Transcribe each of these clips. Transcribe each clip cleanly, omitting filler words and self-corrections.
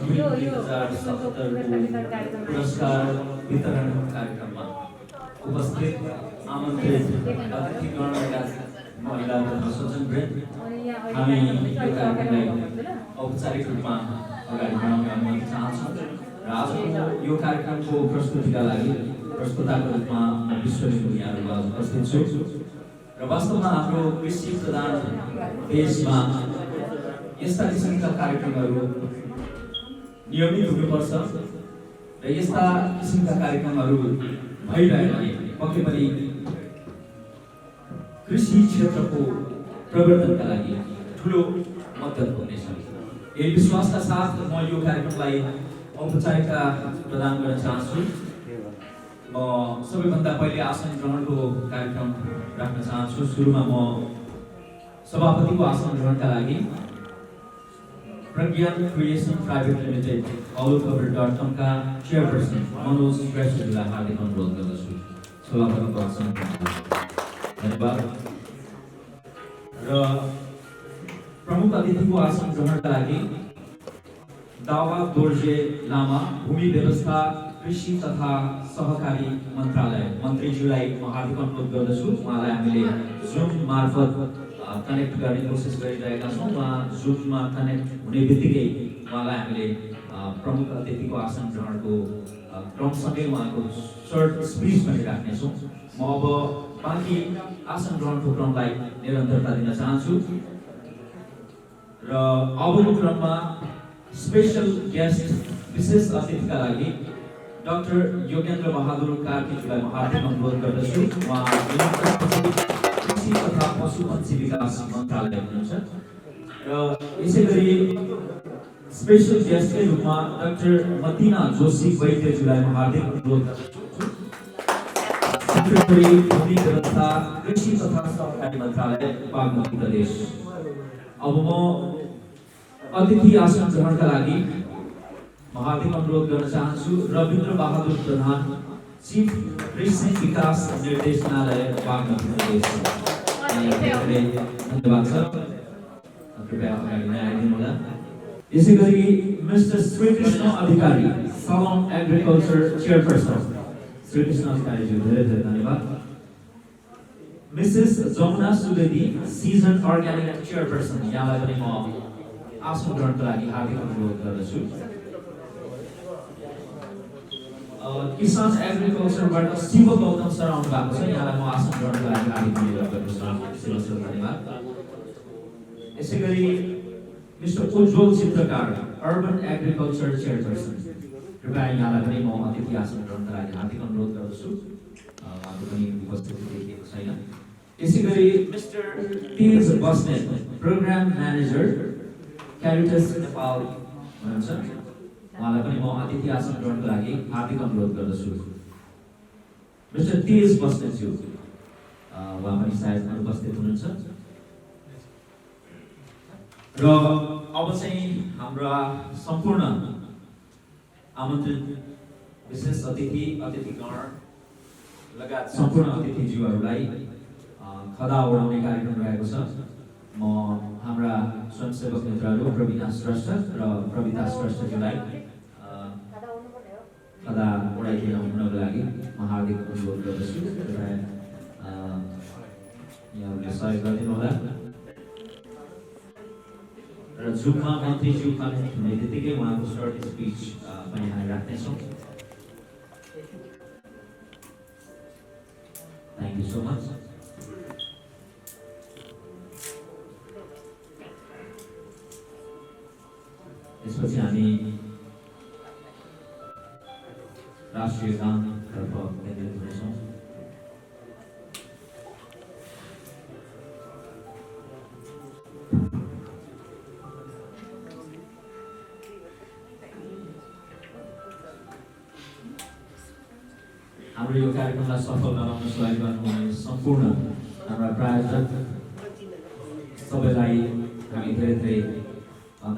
यो 2077 पुरस्कार वितरण कार्यक्रममा उपस्थित आमन्त्रित अतिथिगण महिला तथा सज्जनवृन्द, हामी यो कार्यक्रमलाई औपचारिक रूपमा अगाडि बढाउने अनुमति चाहन्छौँ र आजको यो कार्यक्रमको प्रस्तुतिका लागि प्रस्तुताको रूपमा म विश्वलिङ्ग यहाँहरू उपस्थित छु र वास्तवमा हाम्रो कृषि प्रधान देशमा यस्ता किसिमका कार्यक्रमहरू नियमित हुनुपर्छ र यस्ता किसिमका कार्यक्रमहरू भइरह्यो भने पक्कै पनि कृषि क्षेत्रको प्रवर्धनका लागि ठुलो मद्दत हुनेछ। यही विश्वासका साथ म यो कार्यक्रमलाई औपचारिकता प्रदान गर्न चाहन्छु। म सबैभन्दा पहिले आसन ग्रहणको कार्यक्रम राख्न चाहन्छु। सुरुमा म सभापतिको आसन ग्रहणका लागि प्रज्ञान क्रिएसन प्राइभेट लिमिटेड allcover.com का चेयरपर्सन मनोज श्रेष्ठजीलाई हार्दिक अनुरोध गर्दछु। सभापतिको आसन धन्यवाद। र प्रमुख अतिथिको आसन ग्रहणका लागि दावा दोर्जे लामा भूमि व्यवस्था कृषि तथा सहकारी मन्त्रालय मन्त्रीज्यूलाई म हार्दिक अनुरोध गर्दछु। उहाँलाई हामीले जुम मार्फत कनेक्ट गर्ने कोसिस गरिरहेका छौँ। उहाँ जुममा कनेक्ट हुने बित्तिकै उहाँलाई हामीले प्रमुख अतिथिको आसन ग्रहणको क्रमसँगै उहाँको सर्ट स्पिच पनि राख्नेछौँ। म अब बाँकी आसन ग्रहणको क्रमलाई निरन्तरता दिन चाहन्छु र अबको क्रममा स्पेशल गेस्ट विशेष अतिथिका लागि डाक्टर योगेन्द्र बहादुर कार्कीज्यूलाई म हार्दिक अनुरोध गर्दछु। उहाँ कृषि तथा पशुपक्षी विकास मन्त्रालय हुनुहुन्छ र यसै गरी स्पेशल गेस्टकै रूपमा डाक्टर मतिना जोशी वैद्यज्यूलाई म हार्दिक अनुरोध गर्दछु। सेक्रेटरी भूमि व्यवस्था कृषि तथा सहकारी मन्त्रालय बागमती प्रदेश। अब म अतिथि आसन ग्रहणका लागि म हार्दिक अनुरोध गर्न चाहन्छु रविन्द्र बहादुर प्रधान, चिफ कृषि विकास निर्देशनालय बागमती प्रदेश। धन्यवाद सर, कृपया अगाडि नै आइदिनु होला। यसै गरी मिस्टर श्रीकृष्ण अधिकारी, सलोन एग्रिकल्चर चेयरपर्सन, श्रीकृष्ण अधिकारीज्यू धेरै धेरै धन्यवाद। Mrs Jamuna Subedi, season organic chairperson, यहाँलाई पनि म आसन ग्रहणका लागि हार्दिक अनुरोध गर्दछु। किसान एग्रिकल्चरबाट शिव गौतम सर आउनु भएको छ, यहाँलाई म आसन ग्रहणका लागि हार्दिक अनुरोध गर्दछु। शिव सर धन्यवाद। यसै गरी मिस्टर उज्जवल चित्रकार, अर्बन एग्रिकल्चर चेयरपर्सन, कृपया यहाँलाई पनि म अतिथि आसन ग्रहणका लागि हार्दिक अनुरोध गर्दछु। उहाँको पनि उपस्थिति देखिएको छैन। यसै गरी मिस्टर तेज बस्नेत, प्रोग्राम म्यानेजर क्यारिटस नेपाल हुनुहुन्छ, उहाँलाई पनि म अतिथि आसन ग्रहणका लागि हार्दिक अनुरोध गर्दछु। मिस्टर तेज बस्नेतज्यू उहाँ पनि सायद अनुपस्थित हुनुहुन्छ र अब चाहिँ हाम्रा सम्पूर्ण आमन्त्रित विशेष अतिथिगण लगायत सम्पूर्ण अतिथिज्यूहरूलाई खदा उडाउने कार्यक्रम रहेको छ। म हाम्रा स्वयंसेवक मित्रहरू प्रवीणा श्रेष्ठ र प्रविता श्रेष्ठज्यूलाई खदा उडाइदिन हुनको लागि म हार्दिक अनुरोध गर्दछु। यहाँहरूले सहयोग गरिदिनु होला र जुममा मन्त्रीज्यू कनेक्ट हुने बित्तिकै उहाँको सर्ट स्पिच पनि हामी राख्नेछौँ। Thank you so much. त्यसपछि हामी राष्ट्रिय गानतर्फ केन्द्रित हुनेछौँ। हाम्रो यो कार्यक्रमलाई सफल बनाउन सहयोग गर्नुहुने सम्पूर्ण हाम्रा प्रायोजक सबैलाई हामी धेरै धेरै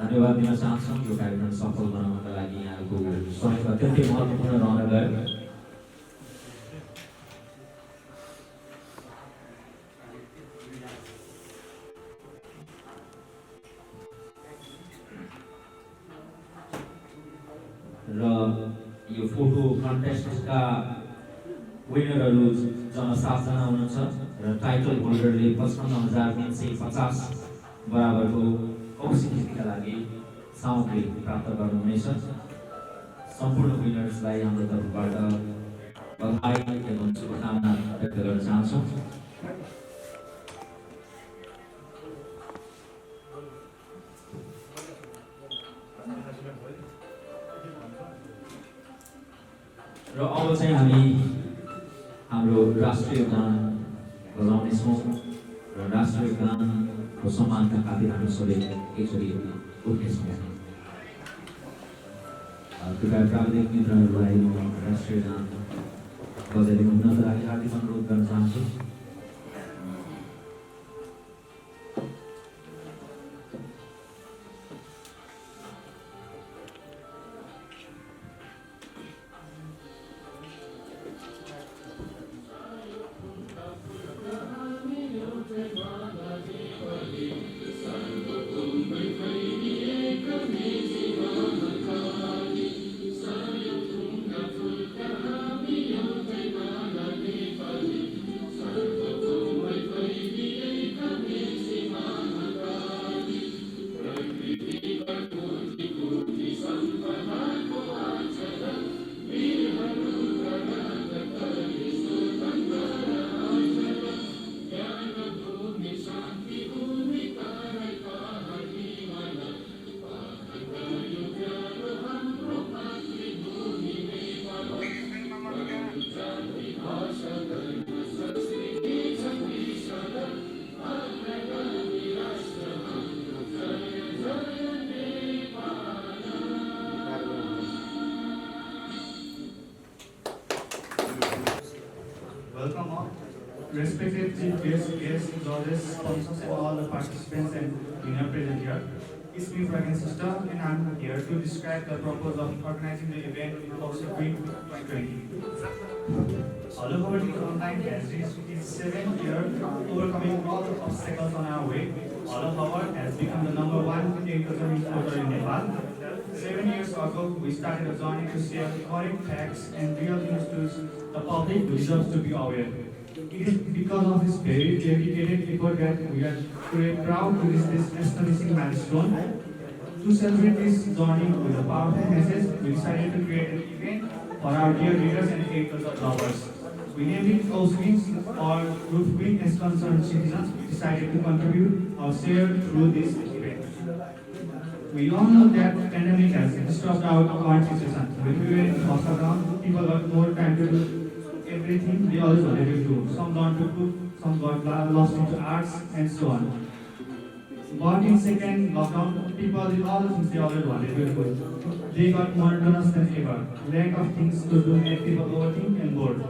धन्यवाद दिन चाहन्छौँ। यो कार्यक्रम सफल बनाउनका लागि यहाँको सहयोग अत्यन्तै महत्त्वपूर्ण रहन गयो। र यो फोटो कन्टेस्टका विनरहरू जम्मा 7 जना हुनुहुन्छ र टाइटल होल्डरले 55,350 बराबरको कौशी खेतीका लागि सामग्री प्राप्त गर्नुहुनेछ। सम्पूर्ण विनर्सलाई हाम्रो तर्फबाट बधाई एवं शुभकामना व्यक्त गर्न चाहन्छौँ। र अब चाहिँ हामी हाम्रो राष्ट्रिय गान बजाउनेछौँ र राष्ट्रिय गानको सम्मानका खातिर हामी सबै एकचोटि उठ्नेछौँ। कृपया प्राविधिक मित्रहरूलाई म राष्ट्रिय गान बजाइदिनु हुनको लागि हार्दिक अनुरोध गर्न चाहन्छु। Welcome all. Respected chief guests, judges, sponsors, and all the participants and winner present here. It's me, Fragrance Sister, and I'm here to describe the purpose of organizing the event of Spring 2020. All over the online has reached its 7th year, overcoming all the obstacles on our way. All of our has become the #1 agriculture importer in Nepal. 7 years ago, we started a journey to share correct facts and real news to the public who deserves to be aware. It is because of this very dedicated effort that we are today proud to reach this astonishing milestone. To celebrate this journey with a powerful message, we decided to create an event for our dear readers and agriculture lovers. We named it Coastwings or Roofwing as concerned citizens. We decided to contribute our share through this event. We all know that the pandemic has disturbed our current situation. When we were in lockdown, people got more time to do everything they always wanted to do. Some learned to cook, some got lost into arts, and so on. But in second lockdown, people did all the things they always wanted to do. They got more monotonous than ever. Lack of things to do made people overthink and bored.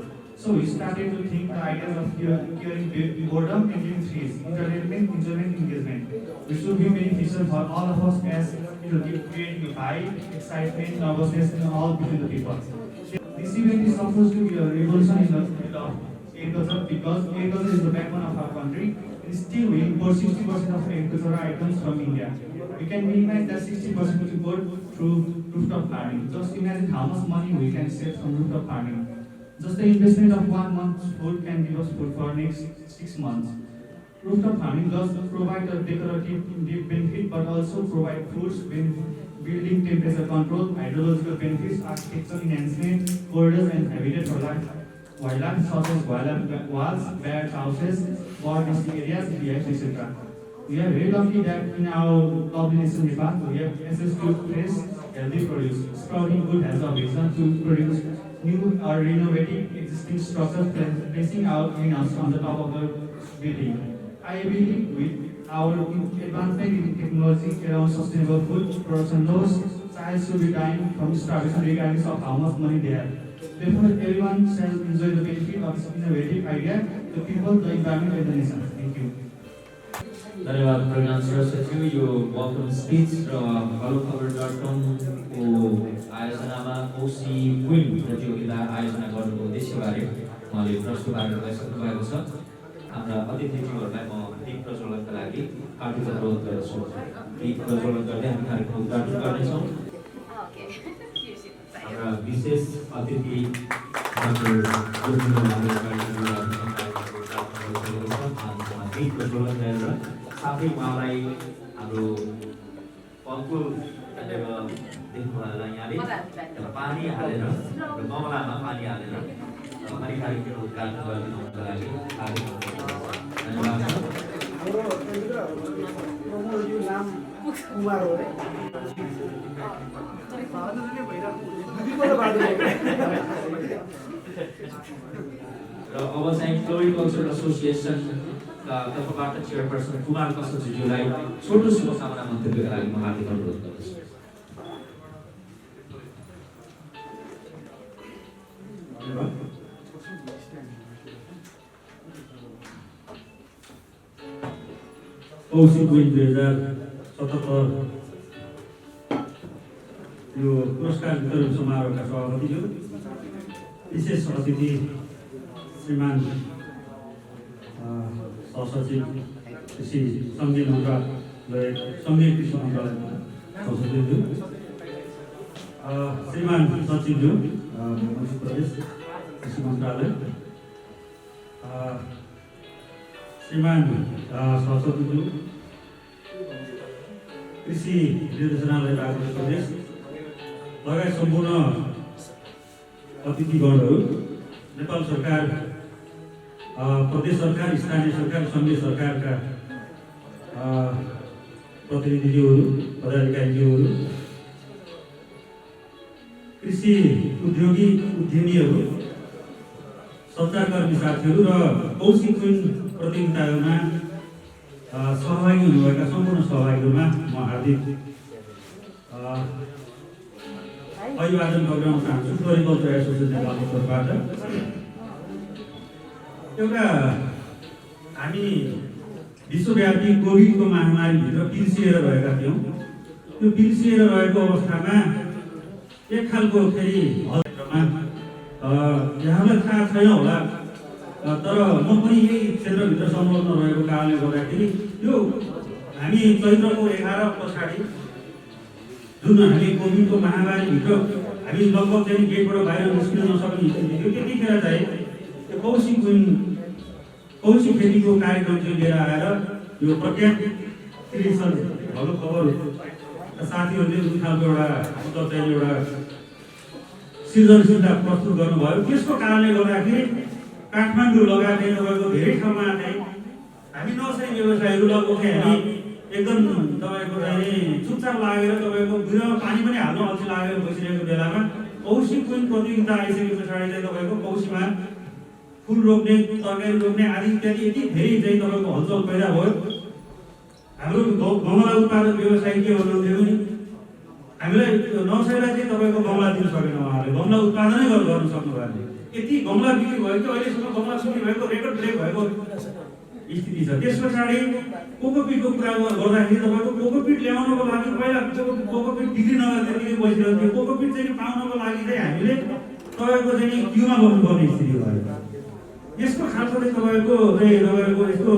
So we started to think the ideas of curing boredom and giving threes: entertainment, enjoyment, engagement. Which should be beneficial for all of us as it will give creating vibe, excitement, nervousness, and all between the people. This event is supposed to be a revolution in the field of agriculture because agriculture is the backbone of our country. And still we import 60% of agricultural items from India. We can minimize that 60% import through rooftop farming. Just imagine how much money we can save from rooftop farming. Just the investment of 1 month's food can give us food for next 6 months. Rooftop farming does provide a decorative benefit but also provide foods, building temperature control, hydrological benefits, architectural enhancement, corridors and habitat for wildlife such as wildlife walls, bird houses, bird nesting areas, beehives, etc. We are very lucky that in our lovely nation Nepal, we have access to fresh, healthy produce, sprouting good as a reason to produce new or renovating existing structures, placing our greenhouse on the top of the building. I believe with our advancement in technology around sustainable food production, those child should be dying from starvation regardless of how much money they have. Therefore, everyone shall enjoy the benefit of this innovative idea, the people, the environment, and the nation. Thank you. धन्यवाद प्रज्ञान सरस्वती यो welcome speech र हेलोखबर.com को आयोजनामा Koshi queen प्रतियोगिता आयोजना गर्नुको उद्देश्यबारे उहाँले प्रस्तुत गरिसक्नु भएको छ। हाम्रा अतिथिज्यूहरूलाई म दीप प्रज्वलनका लागि हार्दिक अनुरोध गर्दछु। दीप प्रज्वलन गर्दै हामी कार्यक्रम उद्घाटन गर्नेछौँ। र विशेष अतिथि डाक्टर गीत प्रज्वलन गरेर साथै उहाँलाई हाम्रो फलफुल देख्नु होला यहाँले पानी हालेर गमलामा पानी हालेर कार्यक्रम उद्घाटन गरिदिनुको लागि हार्दिक धन्यवाद। र अब चाहिँ फ्लोरिकल्चर एसोसिएसनका तर्फबाट चेयरपर्सन कुमार कसज्यूलाई छोटो शुभकामना मन्तव्यका लागि म हार्दिक अनुरोध गर्दछु। कौशिक विन 2077 यो पुरस्कार वितरण समारोहका सभापति जो विशेष अतिथि श्रीमान सहसचिव कृषि सङ्घीय मन्त्रालय सङ्घीय कृषि मन्त्रालयका सचिवज्यू श्रीमान सचिवज्यू मध्य प्रदेश कृषि मन्त्रालय श्रीमान सहसचिवज्यू कृषि निर्देशनालय राज्य प्रदेश लगायत सम्पूर्ण अतिथिगणहरू नेपाल सरकार प्रदेश सरकार स्थानीय सरकार सङ्घीय सरकारका प्रतिनिधिज्यूहरू पदाधिकारीज्यूहरू कृषि उद्योगी उद्यमीहरू सञ्चारकर्मी साथीहरू र कौशिक विन प्रतियोगितामा सहभागी हुनुभएका सम्पूर्ण सहभागीहरूमा म हार्दिक अभिवादन गर्न चाहन्छु। फ्लोरिकल्चर एसोसिएसनको तर्फबाट एउटा हामी विश्वव्यापी कोभिडको महामारीभित्र पिल्सिएर रहेका थियौँ। त्यो पिल्सिएर रहेको अवस्थामा एक खालको फेरि यहाँलाई थाहा छैन होला तर म पनि यही क्षेत्रभित्र संलग्न रहेको कारणले गर्दाखेरि यो हामी चैत्रको 11 पछाडि जुन हामी कोभिडको महामारीभित्र हामी लगभग चाहिँ गेटबाट बाहिर निस्किन नसक्ने स्थिति थियो। त्यतिखेर चाहिँ त्यो कौशिक खेतीको कार्यक्रम चाहिँ लिएर आएर यो प्रख्यात क्रिएसन भलो खबर साथीहरूले जुन खालको एउटा चाहिँ एउटा सृजनशीलता प्रस्तुत गर्नुभयो। त्यसको कारणले गर्दाखेरि काठमाडौँ लगायत तपाईँको धेरै ठाउँमा चाहिँ हामी नर्सरी व्यवसायहरू लगभग हामी एकदम तपाईँको चाहिँ चुपचाप लागेर तपाईँको बिरुवा पानी पनि हाल्न अल्छी लागेर बसिरहेको बेलामा कौशिक विन प्रतियोगिता आइसके पछाडि चाहिँ तपाईँको कौशीमा फुल रोप्ने तरकारी रोप्ने आदि इत्यादि यति धेरै चाहिँ तपाईँको हलचल पैदा भयो। हाम्रो गमला उत्पादक व्यवसाय के भन्नुहुन्थ्यो भने हामीलाई नर्सरीलाई चाहिँ तपाईँको गमला दिन सकेन, उहाँहरूले गमला उत्पादनै गर्न सक्नु भएन। यति गमला बिक्री भयो कि अहिलेसम्म गमला बिक्री भएको रेकर्ड ब्रेक भएको स्थिति छ। त्यस पछाडि कोकोपिटको कुरा गर्दाखेरि तपाईँको कोकोपिट ल्याउनको लागि पहिला कोकोपिट बिक्री नगर्दाखेरि बसिरहेको थियो। कोकोपिट चाहिँ पाउनको लागि चाहिँ हामीले तपाईँको चाहिँ क्युमा बस्नुपर्ने स्थिति भयो। यस्तो खालको चाहिँ तपाईँको यस्तो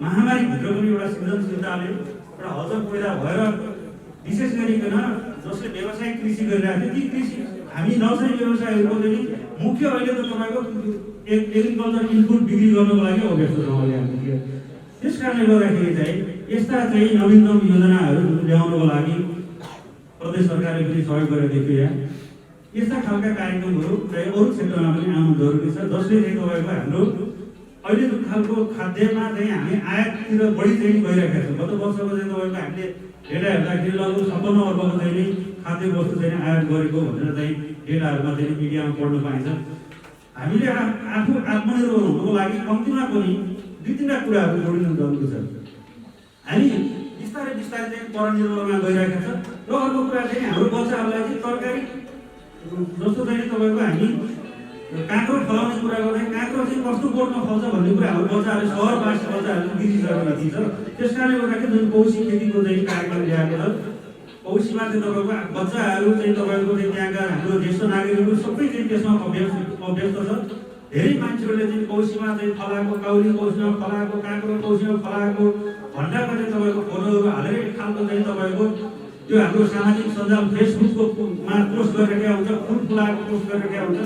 महामारीभित्र पनि एउटा सृजनशीलताले एउटा हलचल पैदा भएर विशेष गरिकन जसले व्यावसायिक कृषि गरिरहेको थियो ती कृषि हामी नर्सरी व्यवसायहरूको चाहिँ मुख्य अहिले त तपाईँको एग्रिकल्चर इनपुट बिक्री गर्नको लागि अभ्यस्त छौँ अहिले हामी। त्यस कारणले गर्दाखेरि चाहिँ यस्ता चाहिँ नवीनतम योजनाहरू ल्याउनको लागि प्रदेश सरकारले पनि सहयोग गरेर देखियो। यस्ता खालका कार्यक्रमहरू चाहिँ अरू क्षेत्रमा पनि आउनु जरुरी छ जसले चाहिँ तपाईँको हाम्रो अहिले जुन खालको खाद्यमा चाहिँ हामी आयाततिर बढी चाहिँ गइरहेका छौँ। गत वर्षको चाहिँ तपाईँको हामीले डेटा हेर्दाखेरि लगभग 56 अर्बको चाहिँ खाद्य वस्तु चाहिँ आयात गरेको भनेर चाहिँ डेटाहरूमा चाहिँ मिडियामा पढ्न पाइन्छ। हामीले आफू आत्मनिर्भर हुनुको लागि कम्तीमा पनि 2-3 कुराहरू जोडिनु जरुरी छ। हामी बिस्तारै बिस्तारै चाहिँ परनिर्भरमा गइरहेका छौँ। र अर्को कुरा चाहिँ हाम्रो बच्चाहरूलाई चाहिँ तरकारी जस्तो चाहिँ तपाईँको हामी काँक्रो फलाउने कुरा गर्दा काँक्रो चाहिँ कस्तो बोटमा फल्छ भन्ने कुरा हाम्रो बच्चाहरूले सहरवासी बच्चाहरूले बिर्सिसकेका थिन्छ। त्यस कारणले गर्दाखेरि जुन कौशी खेतीको चाहिँ कार्यक्रम ल्याएको छ कौशीमा चाहिँ तपाईँको बच्चाहरू चाहिँ तपाईँको चाहिँ त्यहाँका हाम्रो ज्येष्ठ नागरिकहरू सबै चाहिँ त्यसमा अभ्यस्त छ। धेरै मान्छेहरूले चाहिँ कौशीमा चाहिँ फलाएको काउली कौशीमा फलाएको काँक्रो कौशीमा फलाएको भण्डारमा चाहिँ तपाईँको फोटोहरू हालेर एक खालको चाहिँ तपाईँको त्यो हाम्रो सामाजिक सञ्जाल फेसबुकमा पोस्ट गरिरहेका हुन्छ, फुल फुलाएको पोस्ट गरिरहेका हुन्छ।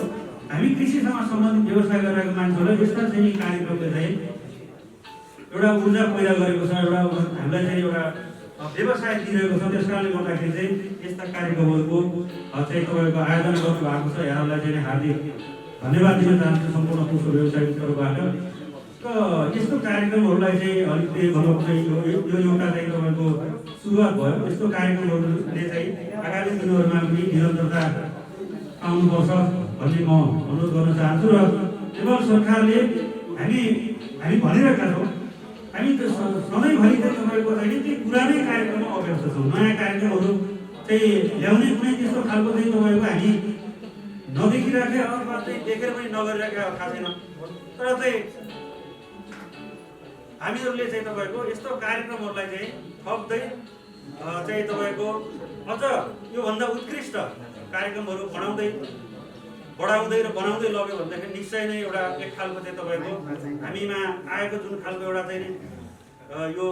हामी कृषिसँग सम्बन्धित व्यवसाय गरिरहेको मान्छेहरूलाई यस्ता चाहिँ कार्यक्रमले चाहिँ एउटा ऊर्जा पैदा गरेको छ, एउटा हामीलाई चाहिँ एउटा व्यवसाय दिइरहेको छ। त्यस कारणले गर्दाखेरि चाहिँ यस्ता कार्यक्रमहरूको चाहिँ तपाईँको आयोजना गर्नुभएको छ। यहाँहरूलाई चाहिँ हार्दिक धन्यवाद दिन चाहन्छु सम्पूर्ण पुष्प व्यवसायिक तर्फबाट। र यस्तो कार्यक्रमहरूलाई चाहिँ अलिकति मतलब चाहिँ यो एउटा चाहिँ तपाईँको सुरुवात भयो। यस्तो कार्यक्रमहरूले चाहिँ आगामी दिनहरूमा पनि निरन्तरता आउनुपर्छ भन्ने म अनुरोध गर्न चाहन्छु। र नेपाल सरकारले हामी भनिरहेका छौँ, हामी त सधैँभरि चाहिँ तपाईँको चाहिँ त्यो पुरानै कार्यक्रममा अभ्यस्त छौँ। नयाँ कार्यक्रमहरू चाहिँ ल्याउने कुनै त्यस्तो खालको चाहिँ तपाईँको हामी नदेखिराखेका अथवा चाहिँ देखेर पनि नगरिरहेका थाहा छैन। तर चाहिँ हामीहरूले चाहिँ तपाईँको यस्तो कार्यक्रमहरूलाई चाहिँ थप्दै चाहिँ तपाईँको अझ योभन्दा उत्कृष्ट कार्यक्रमहरू बढाउँदै र बनाउँदै लग्यो भनेदेखि निश्चय नै एउटा एक खालको चाहिँ तपाईँको हामीमा आएको जुन खालको एउटा चाहिँ यो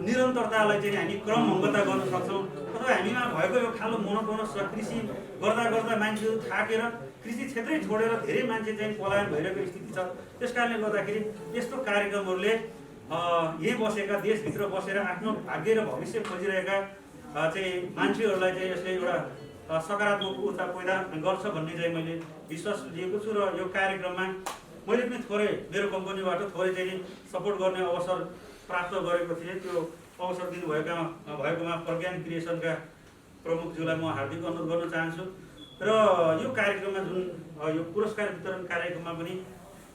निरन्तरतालाई चाहिँ हामी क्रमभङ्गता गर्न सक्छौँ। अथवा हामीमा भएको यो खालको मोनोटोनस र कृषि गर्दा गर्दा मान्छेहरू थाकेर कृषि क्षेत्रै छोडेर धेरै मान्छे चाहिँ पलायन भइरहेको स्थिति छ। त्यस कारणले गर्दाखेरि यस्तो कार्यक्रमहरूले यहीँ बसेका देशभित्र बसेर आफ्नो भाग्य र भविष्य खोजिरहेका चाहिँ मान्छेहरूलाई चाहिँ यसले एउटा सकारात्मक ऊर्जा पैदा गर्छ भन्ने चाहिँ मैले विश्वास लिएको छु। र यो कार्यक्रममा मैले पनि थोरै मेरो कम्पनीबाट थोरै चाहिँ सपोर्ट गर्ने अवसर प्राप्त गरेको थिएँ। त्यो अवसर दिनुभएकोमा प्रज्ञान क्रिएसनका प्रमुखज्यूलाई म हार्दिक अनुरोध गर्न चाहन्छु। र यो कार्यक्रममा जुन यो पुरस्कार वितरण कार्यक्रममा पनि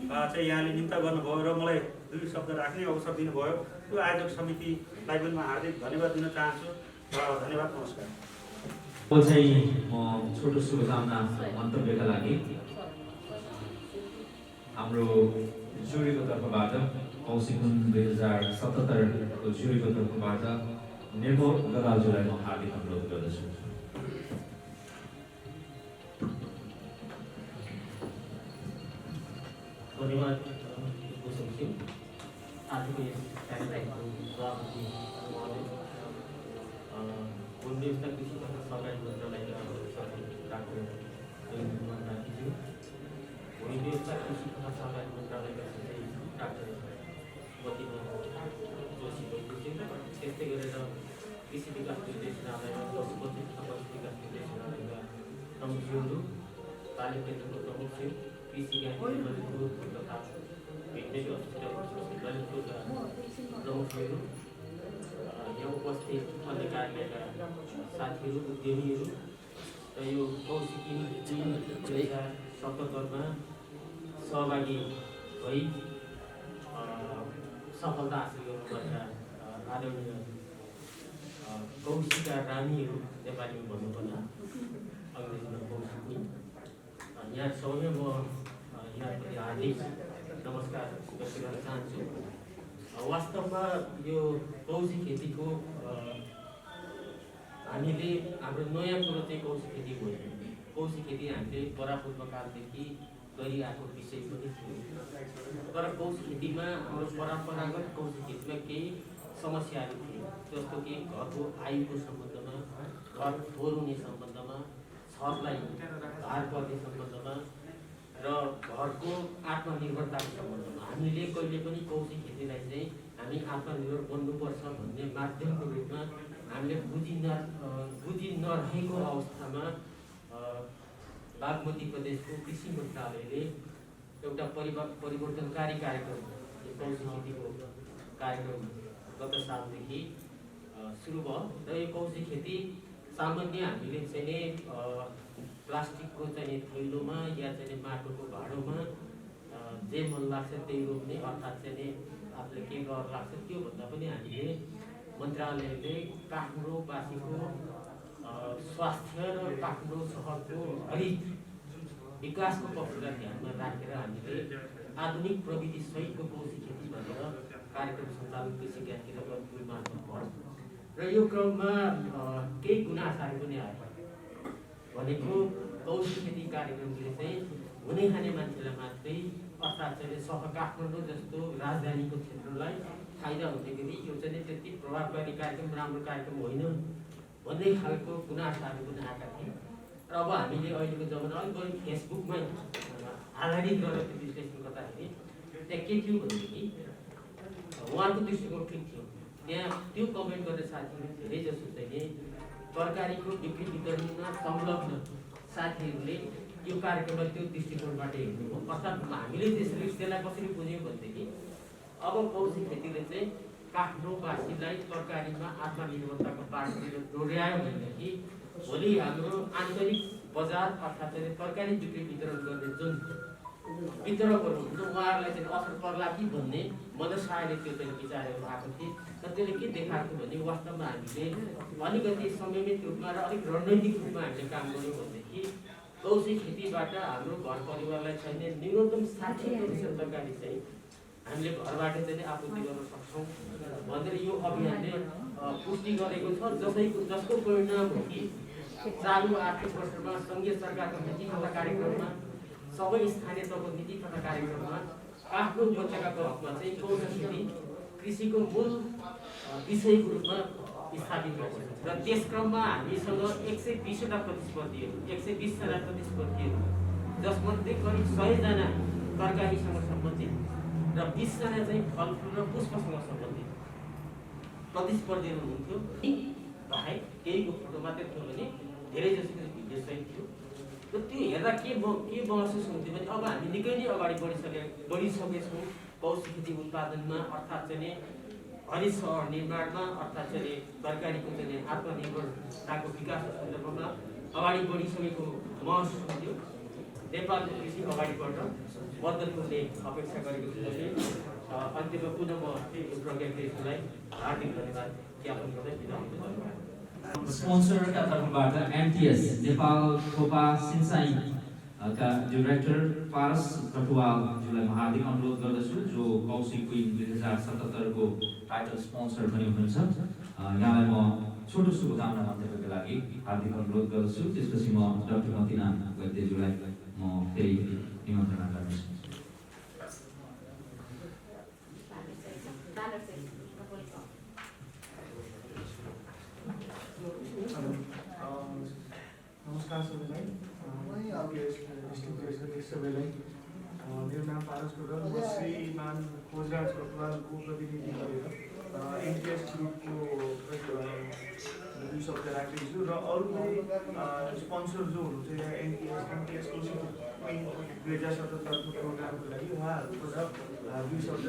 चाहिँ यहाँले निम्ता गर्नुभयो र मलाई 2 शब्द राख्ने अवसर दिनुभयो। त्यो आयोजक समितिलाई पनि म हार्दिक धन्यवाद दिन चाहन्छु। धन्यवाद, नमस्कार। चाहिँ म छोटो शुभकामना मन्तव्यका लागि हाम्रो जुरीको तर्फबाट कौशिकुन 2077 को जुरीको तर्फबाट निर्मल गदालज्यूलाई म हार्दिक अनुरोध गर्दछु। धन्यवाद कुसुमज्यू। आजको यस कार्यक्रमको सभापति महोदय, वन व्यवस्था कृषि तथा सहकारी मन्त्रालयका सचिव डाक्टर ज्योति वन व्यवस्था कृषि तथा सहकारी मन्त्रालयका सचिव डाक्टर ज्योति जोशी ज्यू, त्यस्तै गरेर कृषि विकास निर्देशनालयमा पशुपति तथा पशु विकास निर्देशनालयका प्रमुखज्यूहरू, तालिम केन्द्रको प्रमुखज्यू, कृषि ललितपुर तथा भेटनेरी अस्पताल ललितपुरका प्रमुखहरू, यहाँ उपस्थित अन्य कार्यालयका साथीहरू, उद्यमीहरू र यो कौशिकी 2077मा सहभागी भई सफलता हासिल गर्नुभएका आदरणीय कौशिका रानीहरू, नेपालीमा भन्नुपर्दा अङ्ग्रेजीमा कौशिकी, यहाँ सबैमा म यहाँप्रति हार्दिक नमस्कार व्यक्त गर्न चाहन्छु। वास्तवमा यो कौशी खेतीको हामीले हाम्रो नयाँ कुरो चाहिँ कौशी खेती होइन। कौशी खेती हामीले परापूर्वकालदेखि गरिआएको विषय पनि थियो। तर कौशी खेतीमा हाम्रो परम्परागत कौशी खेतीमा केही समस्याहरू थिए, जस्तो कि घरको आयुको सम्बन्धमा, घर फोहोर हुने सम्बन्धमा, छतलाई भार पर्ने सम्बन्धमा र घरको आत्मनिर्भरताको सम्बन्धमा हामीले कहिले पनि कौशी खेतीलाई चाहिँ हामी आत्मनिर्भर बन्नुपर्छ भन्ने माध्यमको रूपमा हामीले बुझि नरहेको अवस्थामा बागमती प्रदेशको कृषि मन्त्रालयले एउटा परिवर्तनकारी कार्यक्रम कौशी खेतीको कार्यक्रम गत सालदेखि सुरु भयो। र यो कौशी खेती सामान्य हामीले चाहिँ प्लास्टिकको चाहिँ थैलोमा या चाहिँ माटोको भाँडोमा जे मन लाग्छ त्यही रोप्ने, अर्थात् चाहिँ आफूले के डर लाग्छ त्यो भन्दा पनि हामीले मन्त्रालयले काठमाडौँवासीको स्वास्थ्य र काठमाडौँ सहरको हरित विकासको पक्षलाई ध्यानमा राखेर हामीले आधुनिक प्रविधि सहितको कौशी खेती भनेर कार्यक्रम सञ्चालन कृषि ज्ञान केन्द्र मार्फत भयो। र यो क्रममा केही गुनासाहरू पनि आयो। भनेको कौशी खेती कार्यक्रमले चाहिँ हुने खाने मान्छेलाई मात्रै, अर्थात् चाहिँ काठमाडौँ जस्तो राजधानीको क्षेत्रलाई फाइदा हुने गरी यो चाहिँ त्यति प्रभावकारी कार्यक्रम, राम्रो कार्यक्रम होइन भन्ने खालको गुनासाहरू पनि आएका थिए। र अब हामीले अहिलेको जमाना अलिक बढी फेसबुकमै आधारित गरेर त्यो विश्लेषण गर्दाखेरि त्यहाँ के थियो भनेदेखि उहाँको दृष्टिकोण ठिक थियो। त्यहाँ त्यो कमेन्ट गर्ने साथीहरू धेरै जसो चाहिँ तरकारीको बिक्री वितरणमा संलग्न साथीहरूले यो कार्यक्रमलाई त्यो दृष्टिकोणबाट हेर्नु हो। अर्थात् हामीले त्यसलाई कसरी बुझ्यौँ भनेदेखि अब कौशी खेतीले चाहिँ काठमाडौँवासीलाई तरकारीमा आत्मनिर्भरताको बाटोतिर डोर्यायो भनेदेखि भोलि हाम्रो आन्तरिक बजार अर्थात् तरकारी बिक्री वितरण गर्ने जुन वितरकहरू हुन्छ उहाँहरूलाई चाहिँ असर पर्ला कि भन्ने मदरसाले त्यो चाहिँ विचारहरू आएको थिए। र त्यसले के देखाएको थियो भने वास्तवमा हामीले अलिकति संयमित रूपमा र अलिक रणनैतिक रूपमा हामीले काम गर्यौँ भनेदेखि कौशी खेतीबाट हाम्रो घर परिवारलाई चाहिने न्यूनतम 60% तरकारी चाहिँ हामीले घरबाट चाहिँ आपूर्ति गर्न सक्छौँ भनेर यो अभियानले पुष्टि गरेको छ। जसको परिणाम हो कि चालु आर्थिक वर्षमा सङ्घीय सरकारको नीति तथा कार्यक्रममा सबै स्थानीय तहको नीति तथा कार्यक्रममा आफ्नो उपत्यकाको हकमा चाहिँ कौशी खेती कृषिको मूल विषयको रूपमा स्थापित भएको छ। र त्यस क्रममा हामीसँग 120वटा प्रतिस्पर्धीहरू 120जना प्रतिस्पर्धीहरू जसमध्ये करिब 100जना तरकारीसँग सम्बन्धित र 20जना चाहिँ फलफुल र पुष्पसँग सम्बन्धित प्रतिस्पर्धीहरू हुनुहुन्थ्यो। बाहेक केहीको फोटो मात्रै थियो भने धेरै जसो भिडियो सहित थियो। र त्यो हेर्दा के महसुस हुन्थ्यो भने अब हामी निकै नै अगाडि बढिसकेछौँ कौशी खेती उत्पादनमा अर्थात् चाहिँ हरित सहर निर्माणमा अर्थात् चाहिँ तरकारीको चाहिँ आत्मनिर्भरताको विकासको सन्दर्भमा अगाडि बढिसकेको महसुस हुन्थ्यो। नेपालको कृषि अगाडि बढ्न मद्दत गर्ने अपेक्षा गरेको छु। अन्त्यमा पुनः म प्रज्ञालाई हार्दिक धन्यवाद ज्ञापन गर्दै बिदा हुन्छु। धन्यवाद। स्पोन्सरका तर्फबाट एमटीएस नेपाल थोपा सिंचाइ का डाइरेक्टर पारस कटुवालज्यूलाई म हार्दिक अनुरोध गर्दछु जो कौशी क्विन 2077 को टाइटल स्पोन्सर पनि हुनुहुन्छ। यहाँलाई म छोटो शुभकामना मन्तव्यको लागि हार्दिक अनुरोध गर्दछु। त्यसपछि म डाक्टर मतिनाथ वैद्यज्यूलाई म फेरि निमन्त्रणा गर्दछु। नमस्कार सबैलाई। सबैलाई मेरो नाम पारस कटुवाल। म श्रीमान खोजराज कटुवालको प्रतिनिधि गरेर एनटीएस ग्रुपको 2 शब्द राख्दैछु र अरू स्पोन्सर जो हुनुहुन्छ यहाँ एनटीएस कौशी क्विन 2077 प्रोग्रामको लागि उहाँहरूबाट 2 शब्द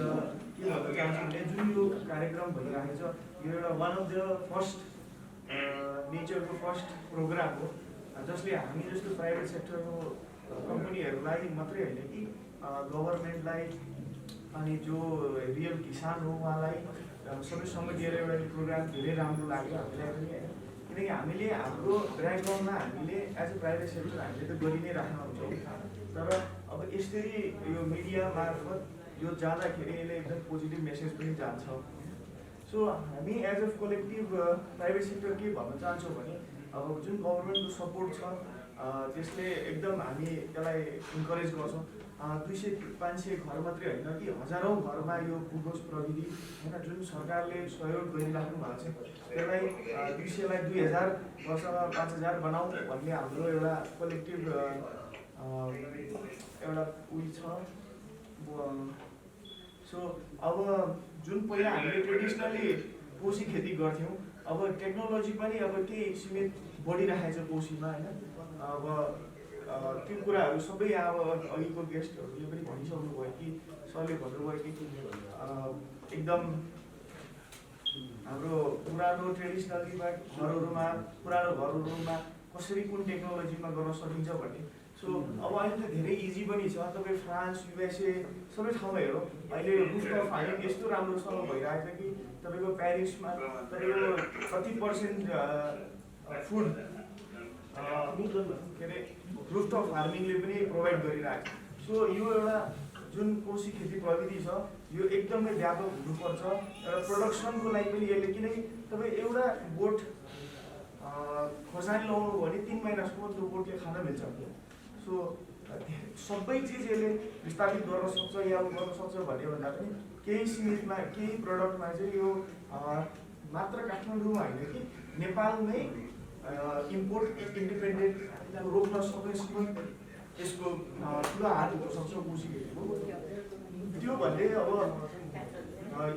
के भन्न चाहन्छु भने जुन यो कार्यक्रम भइरहेको छ यो एउटा वान अफ द फर्स्ट नेचरको फर्स्ट प्रोग्राम हो जसले हामी जस्तो प्राइभेट सेक्टरको कम्पनीहरूलाई मात्रै होइन कि गभर्मेन्टलाई अनि जो रियल किसान हो उहाँलाई सबै समेटेर एउटा प्रोग्राम धेरै राम्रो लाग्यो हामीलाई पनि होइन। किनकि हामीले हाम्रो ब्याकग्राउन्डमा हामीले एज अ प्राइभेट सेक्टर हामीले त गरि नै राख्न हुन्छौँ तर अब यसरी यो मिडिया मार्फत यो जाँदाखेरि यसले एकदम पोजिटिभ मेसेज पनि जान्छ। सो हामी as a collective private sector के भन्न चाहन्छौँ भने अब जुन गभर्मेन्टको सपोर्ट छ त्यसले एकदम हामी त्यसलाई इन्करेज गर्छौँ। 200-500 घर मात्रै होइन कि हजारौँ घरमा यो पुगोस् प्रविधि होइन जुन सरकारले सहयोग गरिराख्नु भएको छ त्यसलाई 200लाई 2000 वर्षमा 5000 बनाऊ भन्ने हाम्रो एउटा कलेक्टिभ एउटा उयो छ। सो अब जुन पहिला हामीले ट्रेडिसनली कोशी खेती गर्थ्यौँ अब टेक्नोलोजी पनि अब केही सीमित बढिरहेको छ कोशीमा होइन। अब त्यो कुराहरू सबै अब अघिको गेस्टहरूले पनि भनिसक्नुभयो कि सरले भन्नुभयो कि एकदम हाम्रो पुरानो ट्रेडिसनलीमा घरहरूमा कसरी कुन टेक्नोलोजीमा गर्न सकिन्छ भन्ने। सो अब अहिले त धेरै इजी पनि छ। तपाईँ फ्रान्स युएसए सबै ठाउँमा हेरौँ अहिले रुफटप फार्मिङ यस्तो राम्रोसँग भइरहेको छ कि तपाईँको प्यारिसमा तपाईँको कति % फुड के अरे रुफटप फार्मिङले पनि प्रोभाइड गरिरहेको छ। सो यो एउटा जुन कोशी खेती प्रविधि छ यो एकदमै व्यापक हुनुपर्छ। एउटा प्रोडक्सनको लागि पनि यसले किनकि तपाईँ एउटा बोट खोर्सानी लगाउनु भने 3 महिनासम्म त्यो बोटले खान मिल्छ। सो सबै चिज यसले विस्थापित गर्न सक्छ या गर्न सक्छ भन्ने भन्दा पनि केही सीमितमा केही प्रडक्टमा चाहिँ यो मात्र काठमाडौँमा होइन कि नेपालमै इम्पोर्ट इन्डिपेन्डेन्ट रोक्न सकेसम्म यसको ठुलो हात हुन सक्छ कोसी खेतीको। त्यो भन्ने अब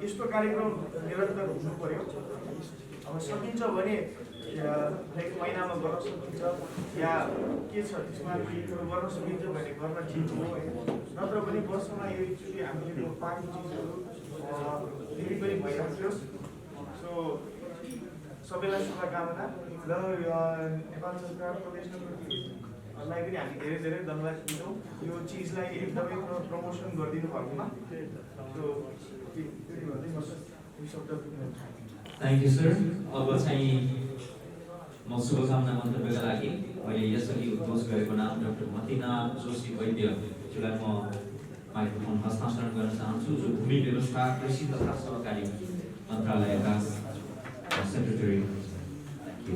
यस्तो कार्यक्रम निरन्तर हुनु पर्यो। अब सकिन्छ भने एक महिनामा गर्न सकिन्छ या के छ त्यसमा गर्न सकिन्छ भने गर्न ठिक हो है। नत्र पनि वर्षमा एकचोटि हामीले त्यो पानी चिजहरू फेरि पनि भइराख्छौँ। सो सबैलाई शुभकामना र नेपाल सरकार प्रदेश लाई पनि हामी धेरै धेरै धन्यवाद दिन्छौँ यो चिजलाई एकदमै प्रमोसन गरिदिनु भएकोमा। सो त्यति भन्दै म शब्द थ्याङ्क यू सर। अब चाहिँ म शुभकामना मन्तव्यका लागि अहिले यसअघि उद्घोष गरेको नाम डाक्टर मतिना जोशी वैद्यज्यूलाई म माइक्रोफोन हस्तान्तरण गर्न चाहन्छु, जो भूमि व्यवस्था कृषि तथा सहकारी मन्त्रालयका सेक्रेटरी। Thank you.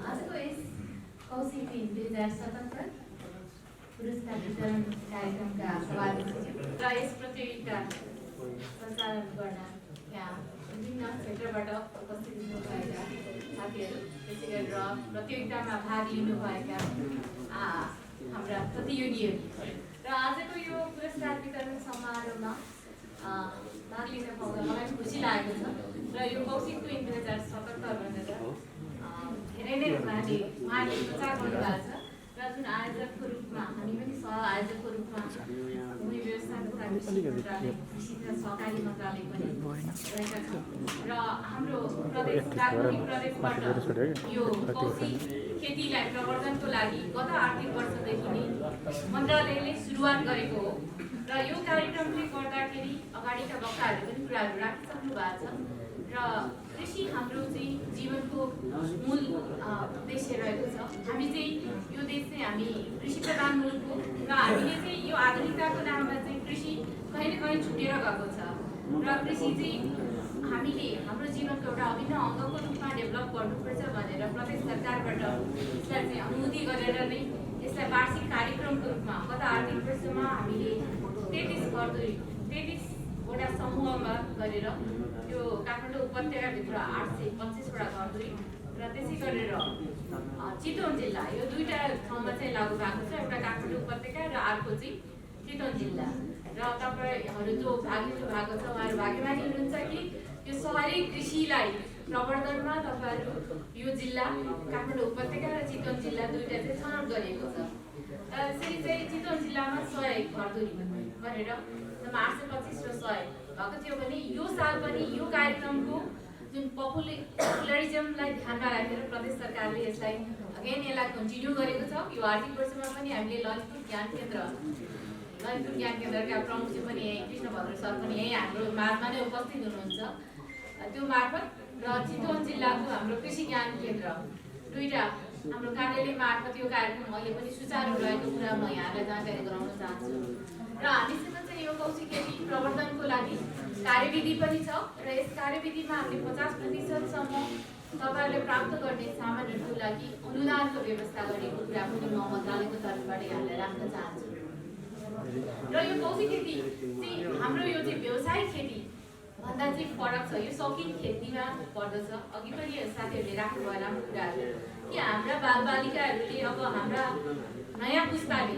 आजको यस कौशिक 2077 पुरस्कार वितरण कार्यक्रमका सभाध्यक्ष र यस प्रतियोगिता सञ्चालन गर्न यहाँ विभिन्न क्षेत्रबाट उपस्थित हुनुभएका साथीहरू, त्यसै गरेर प्रतियोगितामा भाग लिनुभएका हाम्रा प्रतियोगीहरू र आजको यो पुरस्कार वितरण समारोहमा भाग लिन पाउँदा मलाई खुसी लागेको छ। र यो कौशिक 2077 भनेर धेरै नै उहाँले प्रचार गर्नुभएको छ र जुन आयोजकको रूपमा हामी पनि सह आयोजकको रूपमा भूमि व्यवस्था तथा कृषि मन्त्रालय, कृषि तथा सहकारी मन्त्रालय पनि रहेका छौँ र हाम्रो प्रदेश काठमाडौँ प्रदेशबाट यो कौशिक खेतीलाई प्रवर्धनको लागि गत आर्थिक वर्षदेखि नै मन्त्रालयले सुरुवात गरेको हो र यो कार्यक्रमले गर्दाखेरि अगाडिका वक्ताहरूले पनि कुराहरू राखिसक्नु भएको छ र कृषि हाम्रो चाहिँ जीवनको मूल उद्देश्य रहेको छ। हामी चाहिँ यो देश चाहिँ हामी कृषि प्रधान मुलुक हो र हामीले चाहिँ यो आधुनिकताको नाममा चाहिँ कृषि कहीँ न कहीँ छुटेर गएको छ र कृषि चाहिँ हामीले हाम्रो जीवनको एउटा अभिन्न अङ्गको रूपमा डेभलप गर्नुपर्छ भनेर प्रदेश सरकारबाट यसलाई चाहिँ अनुमति गरेर नै यसलाई वार्षिक कार्यक्रमको रूपमा गत आर्थिक वर्षमा हामीले 33वटा समूहमा गरेर यो काठमाडौँ उपत्यकाभित्र 825वटा घरधुरी र त्यसै गरेर चितवन जिल्ला यो दुईवटा ठाउँमा चाहिँ लागू भएको छ, एउटा काठमाडौँ उपत्यका र अर्को चाहिँ चितवन जिल्ला। र तपाईँहरू जो भागी भएको छ उहाँहरू भाग्यमानी हुनुहुन्छ कि यो सहरी कृषिलाई प्रवर्धनमा तपाईँहरू यो जिल्ला काठमाडौँ उपत्यका र चितवन जिल्ला दुईवटा चाहिँ छनौट गरिएको छ। र यसरी चाहिँ चितवन जिल्लामा 100 घरधुरी गरेर 825 र 100 भएको थियो भने यो साल पनि यो कार्यक्रमको जुन पपुलरिजमलाई ध्यानमा राखेर प्रदेश सरकारले यसलाई अगेन यसलाई कन्टिन्यू गरेको छ। यो आर्थिक वर्षमा पनि हामीले ललितपुर ज्ञान केन्द्रका प्रमुखजी पनि यही कृष्णभद्र सर पनि यही हाम्रो माझमा नै उपस्थित हुनुहुन्छ त्यो मार्फत र चितवन जिल्लाको हाम्रो कृषि ज्ञान केन्द्र दुईवटा हाम्रो कार्यालय मार्फत यो कार्यक्रम अहिले पनि सुचारू रहेको कुरा म यहाँलाई जानकारी गराउन चाहन्छु। र हामीसँग चाहिँ यो कौशिक खेती प्रवर्धनको लागि कार्यविधि पनि छ र यस कार्यविधिमा हामीले 50% तपाईँहरूले प्राप्त गर्ने सामानहरूको लागि अनुदानको व्यवस्था गरेको कुरा पनि म मन्त्रालयको तर्फबाट यहाँलाई राख्न चाहन्छु। र यो कौशिक खेती चाहिँ हाम्रो यो चाहिँ व्यावसायिक खेती भन्दा चाहिँ फरक छ, यो शौकिन खेतीमा पर्दछ। अघि पनि साथीहरूले राख्नुभयो राम्रो कुराहरू कि हाम्रा बालबालिकाहरूले अब हाम्रा नयाँ पुस्ताले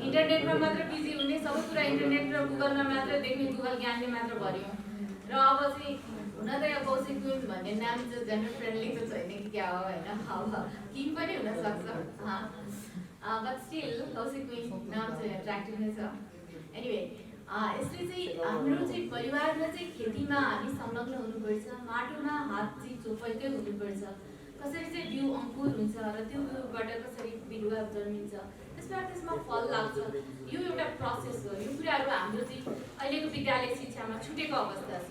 इन्टरनेटमा मात्र बिजी हुने, सबै कुरा इन्टरनेट र गुगलमा मात्र देख्ने, गुगल ज्ञानले मात्र भर्यो र अब चाहिँ हुन त यो कौशिक क्विन भन्ने नाम चाहिँ जेन्डर फ्रेन्डली त छैन कि क्या हो होइन, अब किन पनि हुनसक्छ बट स्टिल कौशिक क्विन नाम चाहिँ एट्र्याक्टिभ नै छ। एनिवे यसले चाहिँ हाम्रो चाहिँ परिवारमा चाहिँ खेतीमा हामी संलग्न हुनुपर्छ, माटोमा हात चाहिँ चोपैकै हुनुपर्छ, कसरी चाहिँ बिउ अङ्कुर हुन्छ र त्यो बिउबाट कसरी बिरुवा जन्मिन्छ, त्यसमा फल लाग्छ, यो एउटा प्रोसेस हो। यो कुराहरू हाम्रो चाहिँ अहिलेको विद्यालय शिक्षामा छुटेको अवस्था छ।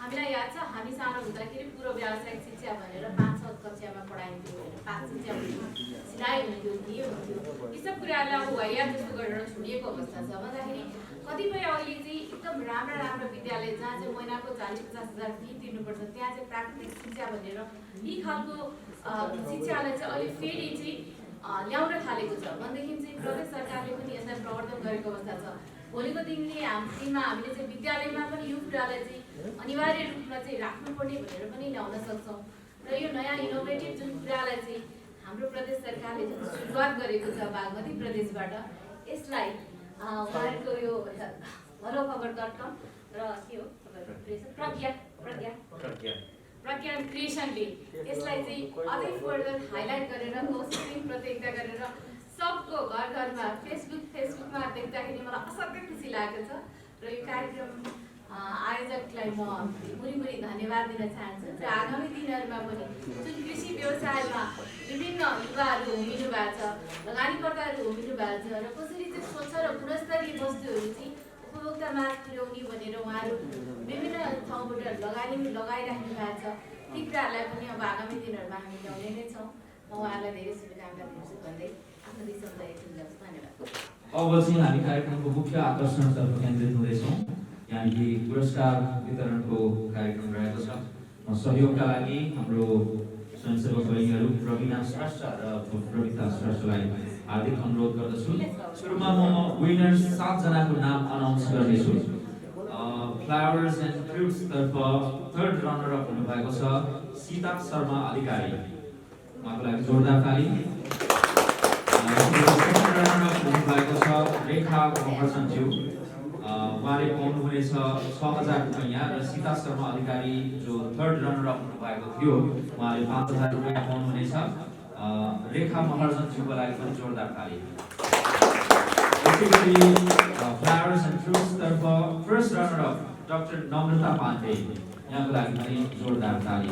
हामीलाई याद छ हामी सानो हुँदाखेरि पूर्व व्यावसायिक शिक्षा भनेर 5-6 कक्षामा पढाइन्थ्यो, 5 कक्षा सिलाइ हुन्थ्यो, के हुन्थ्यो, यी सब कुराहरूलाई अब वाइया जस्तो गरेर छोडिएको अवस्था छ। भन्दाखेरि कतिपय अहिले चाहिँ एकदम राम्रा विद्यालय जहाँ चाहिँ महिनाको 40-50 हजार फी तिर्नुपर्छ त्यहाँ चाहिँ प्राकृतिक शिक्षा भनेर यी खालको शिक्षालाई चाहिँ अहिले फेरि चाहिँ ल्याउन थालेको छ भनेदेखि चाहिँ प्रदेश सरकारले पनि यसलाई प्रवर्धन गरेको अवस्था छ। भोलिको दिनमा हामीले चाहिँ विद्यालयमा पनि यो कुरालाई चाहिँ अनिवार्य रूपमा चाहिँ राख्नुपर्ने भनेर पनि ल्याउन सक्छौँ र यो नयाँ इनोभेटिभ जुन कुरालाई चाहिँ हाम्रो प्रदेश सरकारले जुन सुरुवात गरेको छ बागमती प्रदेशबाट यसलाई उहाँहरूको यो हेलोखबर.com र के हो प्रज्ञा क्रिएसनले यसलाई चाहिँ अझै फर्दर हाइलाइट गरेर स्क्रिन प्रतियोगिता गरेर सबको घर घरमा फेसबुकमा देख्दाखेरि मलाई असाध्यै खुसी लागेको छ र यो कार्यक्रम आयोजकलाई म मुरी धन्यवाद दिन चाहन्छु र आगामी दिनहरूमा पनि जुन कृषि व्यवसायमा विभिन्न युवाहरू होमिनु भएको छ लगानीकर्ताहरू होमिनु भएको छ र कसरी चाहिँ स्वच्छ र गुणस्तरीय वस्तुहरू चाहिँ उपभोक्ता माझ पुर्याउने भनेर उहाँहरू विभिन्न ठाउँबाट लगाइराख्नु भएको छ ती कुराहरूलाई पनि अब आगामी दिनहरूमा हामी ल्याउने नै छौँ म उहाँलाई धेरै शुभकामना दिन्छु भन्दै आफ्नो दिशामा धन्यवाद। अब चाहिँ हामी कार्यक्रमको मुख्य आकर्षणतर्फ केन्द्रित हुँदैछौँ यानि कि पुरस्कार वितरणको कार्यक्रम रहेको छ। सहयोगका लागि हाम्रो स्वयंसेवक बहिनीहरू प्रवीणा श्रेष्ठ र प्रविता श्रेष्ठलाई हार्दिक अनुरोध गर्दछु। सुरुमा म विनर 7 जनाको नाम अनाउन्स गर्दैछु। फ्लावर्स एन्ड फ्रुट्स तर्फ थर्ड रनर अप हुनुभएको छ सीता शर्मा अधिकारी, उहाँको लागि जोरदार ताली। सेकेन्ड रनर अप हुनुभएको छ रेखा महर्जनज्यू, उहाँले पाउनुहुनेछ 6000 रुपैयाँ र सीता शर्मा अधिकारी जो थर्ड रनर अप हुनुभएको थियो उहाँले 5000 रुपैयाँ पाउनुहुनेछ। रेखा महर्जनज्यूको लागि पनि जोरदार ताली। त्यसैगरी फ्लावर्स एन्ड फ्रुट्स तर्फ first runner up doctor Namrata Pandey, यहाँको लागि पनि जोरदार ताली।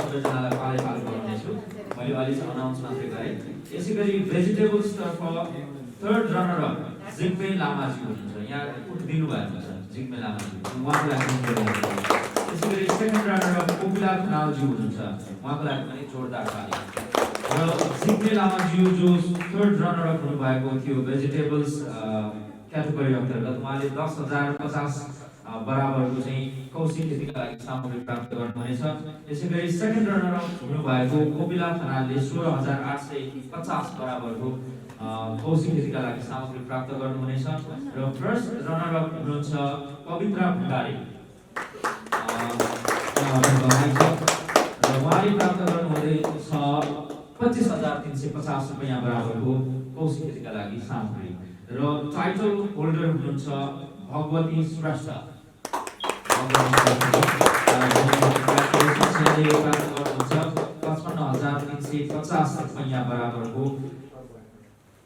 सबैजनालाई पालै पालो गराउनेछु, मैले अहिले चाहिँ अनाउन्स मात्रै गरेँ। यसै गरी भेजिटेबल्स तर्फ थर्ड रनर अप जिग्मे लामाजी हुनुहुन्छ, यहाँ दिनु भएको छ जिग्मे लामाजी, उहाँको लागि त्यसै गरी सेकेन्ड रनर अप कोपिला खनालजी हुनुहुन्छ, उहाँको लागि पनि जोरदार ताली। र जिग्मे लामाजी जो थर्ड रनर अप हुनुभएको थियो भेजिटेबल्स क्याटेगोरी अन्तर्गत, उहाँले 10,050 बराबरको चाहिँ कौशी खेतीका लागि सामग्री प्राप्त गर्नुहुनेछ। यसै गरी सेकेन्ड रनर अप हुनुभएको कोपिला खनालले 16,850 बराबरको कौशी खेतीका लागि सामग्री प्राप्त गर्नुहुनेछ। र फर्स्ट रनर अप हुनुहुन्छ पवित्रा भण्डारी, र उहाँले प्राप्त गर्नुहुँदैछ 25,350 रुपैयाँ बराबरको कौशी खेतीका लागि सामग्री। र टाइटल होल्डर हुनुहुन्छ भगवती श्रेष्ठ, प्राप्त गर्नुहुन्छ 55,350 रुपैयाँ बराबरको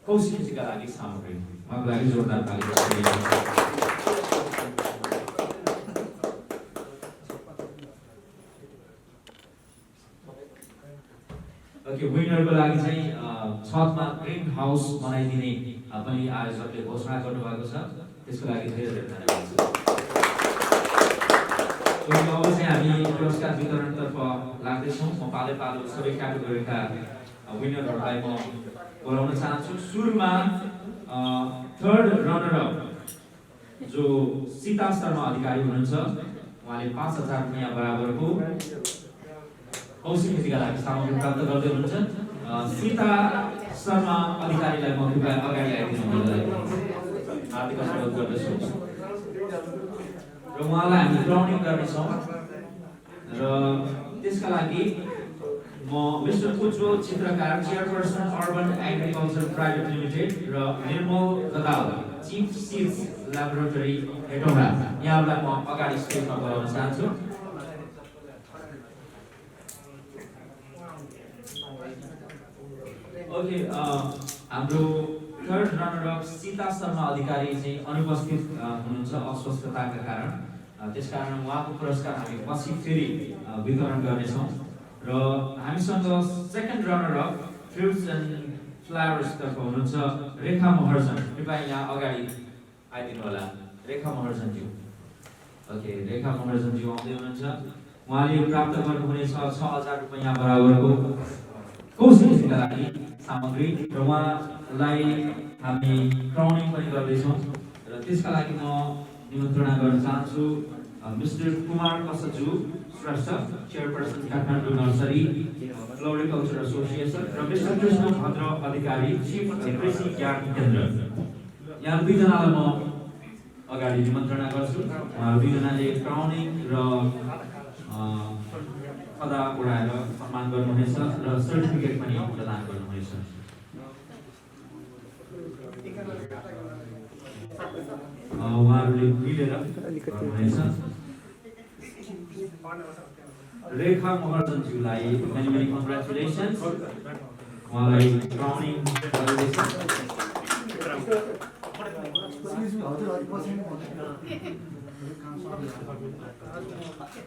कौशी खेतीका लागि सामग्री, उहाँको लागि जोरदार ताली। ओके, विनरको लागि चाहिँ छतमा ग्रीन हाउस बनाइदिने पनि आयोजकले घोषणा गर्नुभएको छ, त्यसको लागि धेरै धेरै धन्यवाद छ। अब चाहिँ हामी पुरस्कार वितरणतर्फ लाग्दैछौँ। म पालै पालो सबै क्याटेगोरीका विनरहरूलाई म बोलाउन चाहन्छु। सुरुमा थर्ड रनर अप जो सीता शर्मा अधिकारी हुनुहुन्छ, उहाँले 5,000 रुपैयाँ बराबरको कौशी खेतीका लागि सामग्री प्राप्त गर्दै हुनुहुन्छ। सीता शर्मा अधिकारीलाई म कृपया अगाडि आइदिनु हार्दिक अनुरोध गर्दछु र उहाँलाई हामी क्राउनिङ गर्नेछौँ। र त्यसका लागि म mister Ujjwal Chitrakar, chairperson urban agriculture private limited र Nirmal Gadal, chief seeds laboratory Hetauda, यहाँहरूलाई म अगाडि स्टेजमा बोलाउन चाहन्छु। ओके, हाम्रो third runner up Sita Sharma Adhikari चाहिँ अनुपस्थित हुनुहुन्छ अस्वस्थताका कारण, त्यसकारण उहाँको पुरस्कार हामी पछि फेरि वितरण गर्नेछौँ। र हामीसँग second runner up fruits and flowers तर्फ हुनुहुन्छ रेखा महर्जन, कृपया यहाँ अगाडि आइदिनु होला। रेखा महर्जनज्यू, ओके, रेखा महर्जनज्यू आउँदै हुनुहुन्छ। उहाँले प्राप्त गर्नुहुनेछ 6,000 रुपैयाँ बराबरको कौशी खेतीका लागि सामग्री र उहाँलाई हामी क्राउनिङ पनि गर्दैछौँ। र त्यसका लागि म निमन्त्रणा गर्न चाहन्छु mister Kumar Kasaju, Shrestha, chairperson Kathmandu nursery floriculture association र मिस्टर कृष्ण भद्र अधिकारी, चिफ कृषि ज्ञान केन्द्र। यहाँ दुईजनालाई म अगाडि निमन्त्रणा गर्छु। उहाँहरू दुईजनाले क्राउनिङ र खदा उडाएर सम्मान गर्नुहुनेछ र सर्टिफिकेट पनि प्रदान गर्नुहुनेछ। उहाँहरूले मिलेर गर्नुहुनेछ। रेखा महर्जनज्यूलाई मेनी मेनी कङ्ग्रेचुलेसन्स। उहाँलाई क्राउनिङ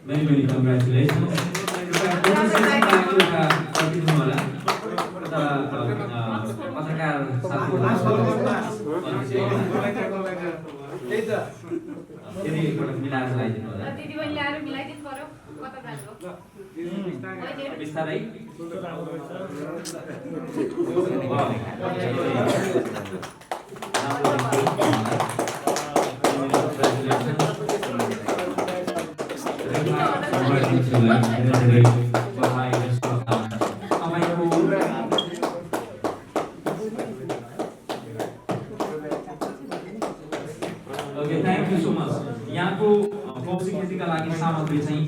मेनी मेनी कङ्ग्रेचुलेसन्स। पत्रकार यदि एकपल्ट मिलाएर लगाइदिनु होला। बिस्तारै थ्याङ्क यू सो मच। यहाँको कौशी खेतीका लागि सामग्री चाहिँ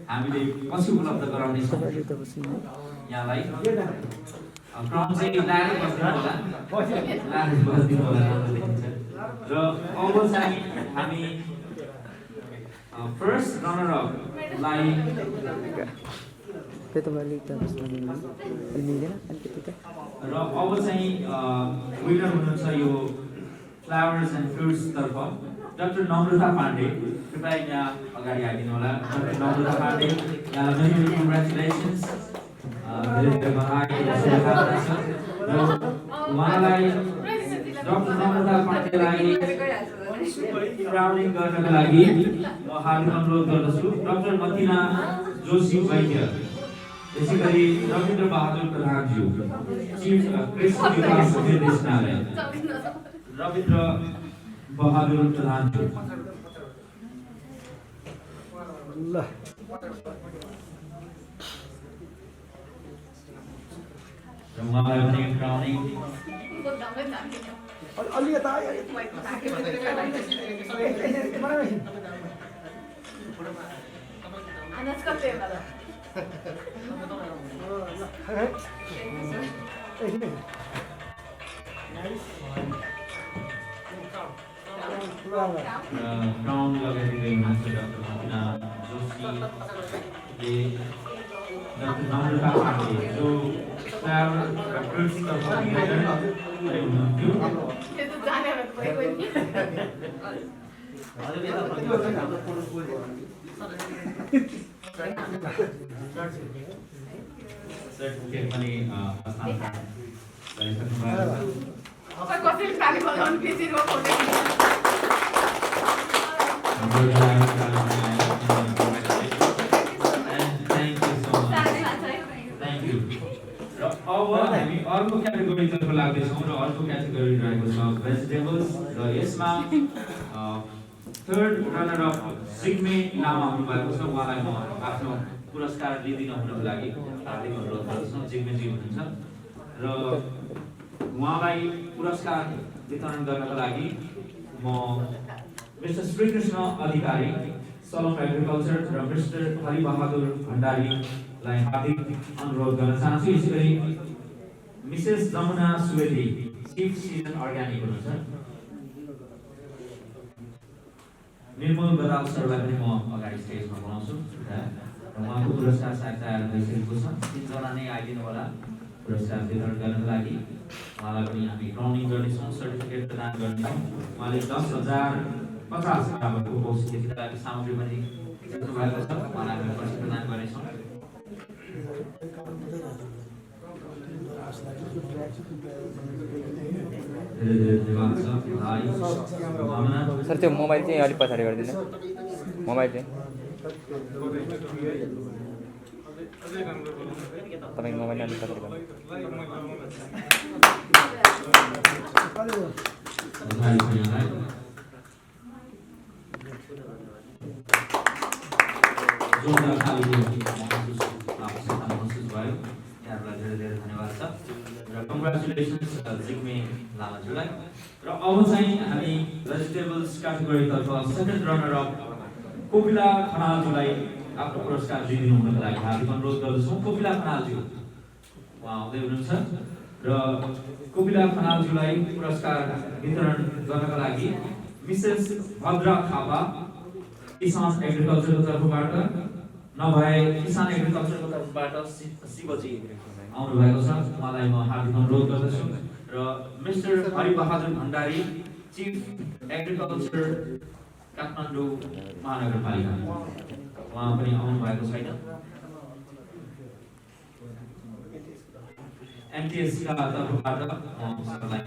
हामीले पछि उपलब्ध गराउनेछौँ यहाँलाई। क्रम चाहिँ लाएर बस्दिनु होला राम्रो देखिन्छ। र अब चाहिँ हामी फर्स्ट रनर अपलाई र अब चाहिँ विनर हुनुहुन्छ यो फ्लावर्स एन्ड फ्रुट्स तर्फ डाक्टर नम्रता पाण्डे। कृपया यहाँ अगाडि आइदिनु होला। डाक्टर नम्रता पाण्डे, यहाँलाई मेनी मेनी कङ्ग्रेचुलेसन्स। धेरै धेरै बधाई र शुभकामना छ। र उहाँलाई डाक्टर नम्रता पाण्डेलाई क्राउनिङ गर्नका लागि म हार्दिक अनुरोध गर्दछु। डाक्टर मतिना जोशी वैद्य, त्यसै गरी रविन्द्र बहादुर प्रधानज्यू, चिफ कृषि विकास निर्देशनालय रविन्द्र बहादुर प्रधानज्यू। र उहाँलाई पनि क्राउनिङ क्राउन लगाइदिँदै हुनुहुन्छ डाक्टर मतिना जोशीले। डाक्टर नम्रता पाण्डे जो फ्लावर फ्रुट्स तर्फ हुनुहुन्थ्यो। सर्टिफिकेट पनि हस्तान्तरण गरिसक्नु भएको अब हामी अर्को क्याटेगोरीतर्फ लाग्दैछौँ र अर्को क्याटेगोरी रहेको छ भेजिटेबल्स र यसमा थर्ड रनर अप सिग्मे लामा हुनुभएको छ। उहाँलाई म आफ्नो पुरस्कार लिइदिन हुनको लागि हार्दिक अनुरोध गर्दछु। जिग्मेजी हुनुहुन्छ र उहाँलाई पुरस्कार वितरण गर्नका लागि म मिस्टर श्रीकृष्ण अधिकारी सलम एग्रिकल्चर र मिस्टर हरिबहादुर भण्डारीलाई हार्दिक अनुरोध गर्न चाहन्छु। यसै गरी misses Jamuna Subedi chief season organic हुनुहुन्छ। निर्मल बदाल सरलाई पनि म अगाडि स्टेजमा बोलाउँछु र उहाँको पुरस्कार सायद तयार भइसकेको छ। 3 जना नै आइदिनु होला पुरस्कार वितरण गर्नको लागि। उहाँलाई पनि हामी क्राउनिङ गर्नेछौँ, सर्टिफिकेट प्रदान गर्नेछौँ। उहाँले 10,050 बराबरको कौशी खेतीका लागि सामग्री पनि जित्नु भएको छ। उहाँलाई हामी पछि प्रदान गर्नेछौँ। धेरै धेरै धन्यवाद छ भाइ भावना सर। त्यो मोबाइल चाहिँ अलिक पछाडि गरिदिनु। मोबाइल चाहिँ तपाईँ मोबाइल अलिक पछाडि गर्नु। जोरदार ताली कङ्ग्रेचुलेसन्स जिग्मे लामाज्यूलाई। र अब चाहिँ हामी भेजिटेबल्स क्याटेगोरीतर्फ सेकेन्ड रनर अप कोपिला खनालज्यूलाई आफ्नो पुरस्कार दिइदिनु हुनको लागि हार्दिक अनुरोध गर्दछौँ। कोपिला खनालज्यू उहाँ आउँदै हुनुहुन्छ र कोपिला खनालज्यूलाई पुरस्कार वितरण गर्नका लागि मिसेस भद्रा थापा किसान एग्रिकल्चरको तर्फबाट नभए किसान एग्रिकल्चरको तर्फबाट शिवजी आउनु भएको छ। उहाँलाई म हार्दिक अनुरोध गर्दछु। र mister Haribahadur Bhandari chief agriculture Kathmandu महानगरपालिका उहाँ पनि आउनु भएको छैन। एमटिएस का तर्फबाट म उहाँलाई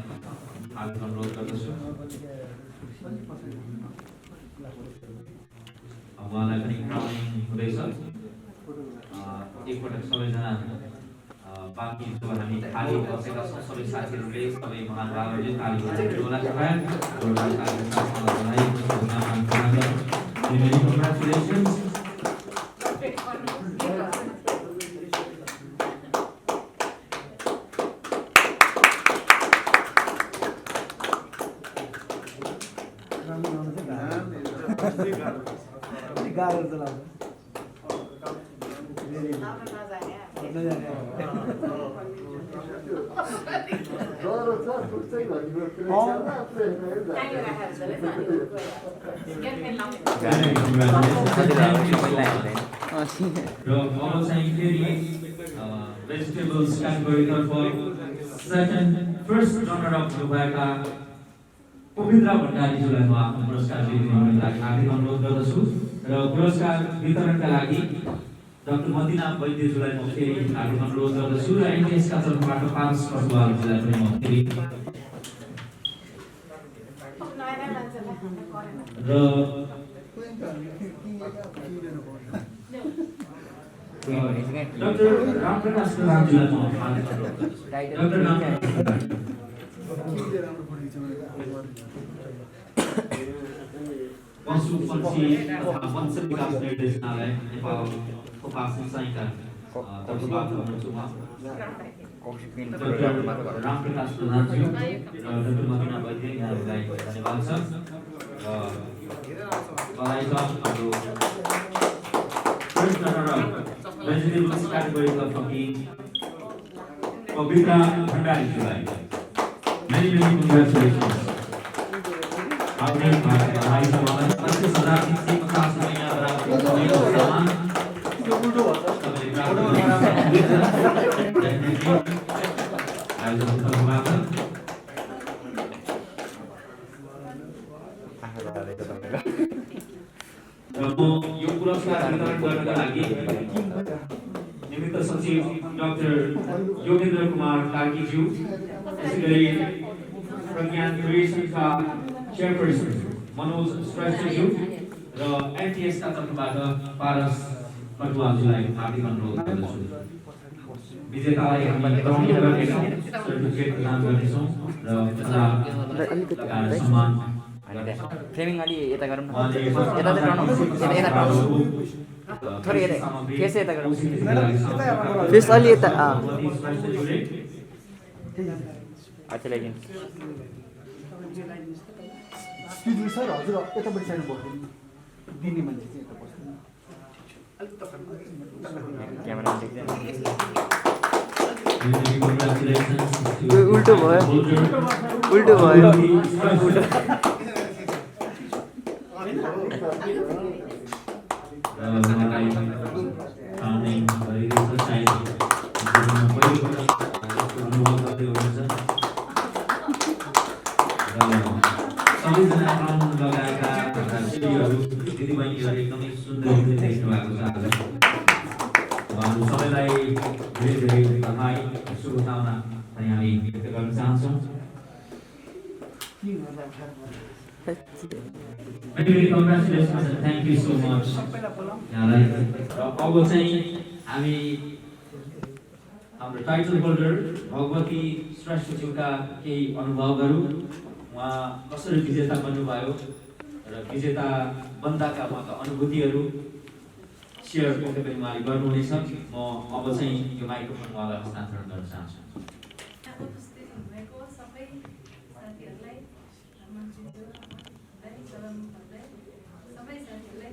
हार्दिक अनुरोध गर्दछु। उहाँलाई पनि क्राउनिङ हुँदैछ। एकपटक सबैजना बाँकी जो हामी थाली बसेका छौँ सबै साथीहरूले सबै महानुभावहरूले ताली बजाइदिनु होला। कङ्ग्रेचुलेसन्स। भेजिटेबल्स क्याटेगोरीतर्फ फर्स्ट रनर अप भएका पवित्रा भण्डारीज्यूलाई म आफ्नो पुरस्कार दिइदिनु हुनको लागि हार्दिक अनुरोध गर्दछु। र पुरस्कार वितरणका लागि डाक्टर मदिना वैद्यज्यूलाई म फेरि हार्दिक अनुरोध गर्दछु। र एनटिएसका तर्फबाट पारस कटुवालज्यूलाई पनि म फेरि डाक्टर रामप्रकाश प्रधानज्यूलाई म हार्दिक अनुरोध गर्दछु। डाक्टर पशु पक्षी तथा मत्स्य विकास निर्देशनालय नेपाल थोपा सिंचाइका तर्फबाट हुनुहुन्छ उहाँ डाक्टर रामप्रकाश प्रधानज्यू र डाक्टर मदिना वैद्य यहाँहरूलाई धन्यवाद छ। बधाई छ। हाम्रो फर्स्ट रनर अप भेजिटेबल्स क्याटेगोरीतर्फकी पवित्रा भण्डारीज्यूलाई मेनी मेनी कङ्ग्रेचुलेसन्स। आपने भाई समाधान 25,350 रुपया बराबर सामान यो पुरस्कार वितरण गर्नका लागि निमित्त सचिव डाक्टर योगेन्द्र कुमार कार्कीज्यू, त्यसैगरी प्रज्ञान क्रिएसनका चेयरपर्सन मनोज श्रेष्ठज्यू र एनटिएसका तर्फबाट पारस कटुवालज्यूलाई हार्दिक अनुरोध गर्दछु। विजेतालाई हामी ग्राउन्ड गर्नेछौँ, सर्टिफिकेट प्रदान गर्नेछौँ र सम्मान फ्रेमिङ अलि यता गरौँ न। यता चाहिँ टर्न यता थोरै यता फेस यता गरौँ। फेस अलि यता अच्छा लेकिन सर हजुर यतापट्टि साइड बस्नु दिने मान्छे चाहिँ यता बस्नु क्यामेरा देख्दैन। उल्टो भयो। सबैजना काउन्ट लगाएका दिदीहरू दिदीबहिनीहरू एकदमै सुन्दर देख्नु भएको छ। उहाँहरू सबैलाई धेरै धेरै बधाई शुभकामना पनि हामी व्यक्त गर्न चाहन्छौँ। Congratulations and thank you so much यहाँलाई। र अब चाहिँ हामी हाम्रो टाइटल होल्डर भगवती श्रेष्ठज्यूका केही अनुभवहरू, उहाँ कसरी विजेता बन्नुभयो र विजेता बन्दाका उहाँका अनुभूतिहरू सेयर पक्कै पनि उहाँले गर्नुहुनेछ। म अब चाहिँ यो माइक्रोफोन उहाँलाई हस्तान्तरण गर्न चाहन्छु। मन्त्रीज्यूलाई सभामुखहरूलाई सबै साथीहरूलाई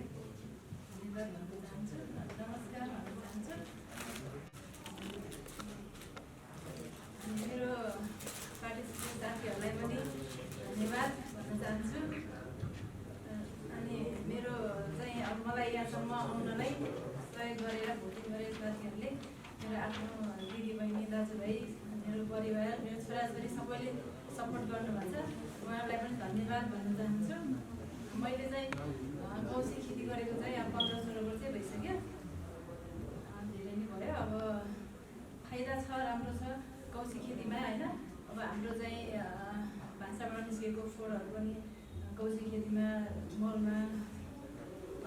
धन्यवाद भन्न चाहन्छु, नमस्कार भन्न चाहन्छु। मेरो पार्टिसिपेन्ट साथीहरूलाई पनि धन्यवाद भन्न चाहन्छु। अनि मेरो चाहिँ अब मलाई यहाँसम्म आउनलाई सहयोग गरेर भोटिङ गरेर साथीहरूले, मेरो आफ्नो दिदीबहिनी दाजुभाइ, मेरो परिवार, मेरो छोराछोरी सबैले सपोर्ट गर्नुभएको छ, उहाँहरूलाई पनि धन्यवाद भन्न चाहन्छु। मैले चाहिँ कौशी खेती गरेको चाहिँ अब 15-16 वर्ष भइसक्यो, धेरै नै भयो। अब फाइदा छ, राम्रो छ कौशी खेतीमा होइन। अब हाम्रो चाहिँ भान्साबाट निस्केको फोहोरहरू पनि कौशी खेतीमा मलमा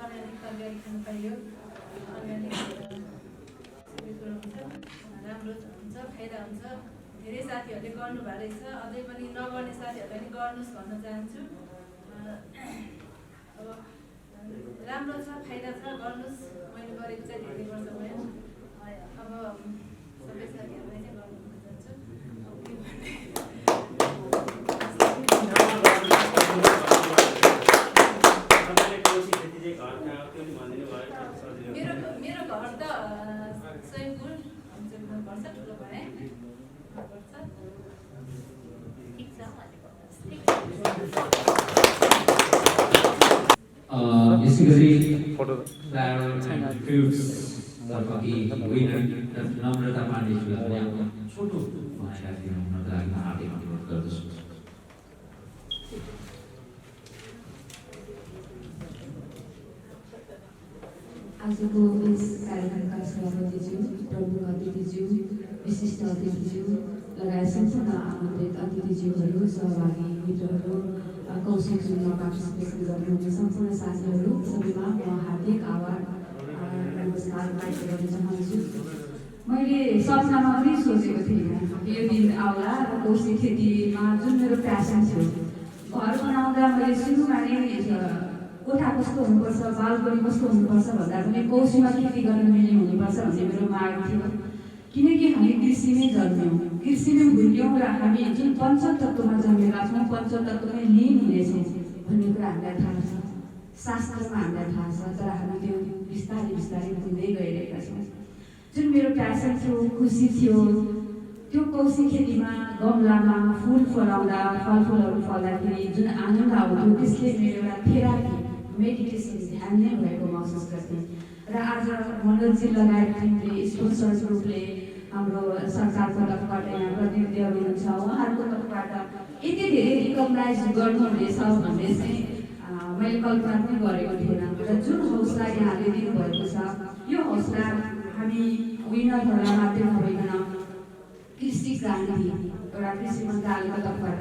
अर्ग्यानिक तरकारी खानु पाइयो, अर्ग्यानिक राम्रो हुन्छ, फाइदा हुन्छ। धेरै साथीहरूले गर्नुभएको रहेछ, अझै पनि नगर्ने साथीहरूलाई पनि गर्नुहोस् भन्न चाहन्छु। अब राम्रो छ, फाइदा छ, गर्नुहोस्। मैले गरेको चाहिँ धेरै वर्ष भयो। अब सबै साथीहरूलाई चाहिँ गर्नु भन्न चाहन्छु। मेरो घर त सैनपुर पर्छ, ठुलो भए यसै गरी फ्लावर एन्ड फ्रुट्स तर्फकी विनर नम्रता पाण्डेज्यूलाई पनि आफ्नो छोटो कार्यक्रम हुनका लागि हार्दिक अनुरोध गर्दछु। आजको यस कार्यक्रमका सभापतिज्यू, प्रमुख अतिथिज्यू, विशिष्ट अतिथिज्यू लगायत सम्पूर्ण आमन्त्रित अतिथिज्यूहरू, सहभागी मित्रहरू, कौशी खेतीमा पार्टिसिपेसन गर्नुहुने सम्पूर्ण साथीहरू सबैमा म हार्दिक आभार नमस्कार व्यक्त गर्न चाहन्छु। मैले सपनामा पनि सोचेको थिइनँ यो दिन आउला र कौशी खेतीमा जुन मेरो प्यासन थियो, घर बनाउँदा मैले सुरुमा नै कोठा कस्तो हुनुपर्छ, बालकनी कस्तो हुनुपर्छ भन्दा पनि कौशीमा खेती गर्न मिल्ने हुनुपर्छ भन्ने मेरो माग थियो। किनकि हामी कृषिमै जन्म्यौँ, कृषिमै हुर्क्यौँ र हामी जुन पञ्चतत्त्वमा जन्मेका छौँ, पञ्चतत्त्वमै लीन हुनेछौँ भन्ने कुरा हामीलाई थाहा छ, शास्त्रमा हामीलाई थाहा छ। तर हामी त्यो बिस्तारै बिस्तारै भुल्दै गइरहेका छौँ। जुन मेरो प्यासन थियो, खुसी थियो, त्यो कौशी खेतीमा गमलामा फुल फलाउँदा, फलफुलहरू फल्दाखेरि जुन आनन्द आउँथ्यो, त्यसले मेरो एउटा थेरापी, मेडिटेसन ध्यान नै भएको महसुस गर्थेँ। र आज मनोजी लगायत टिमले स्पोन्सर ग्रुपले हाम्रो सरकारको तर्फबाट यहाँ प्रतिनिधिहरू हुनुहुन्छ, उहाँहरूको तर्फबाट यति धेरै रिकगनाइज गर्नुहुनेछ भन्ने चाहिँ मैले कल्पना पनि गरेको थिएन। र जुन हौसला यहाँले दिनुभएको छ, यो हौसला हामी विनरहरूलाई मात्रै नभइकन कृषि क्रान्ति एउटा कृषि मन्त्रालयको तर्फबाट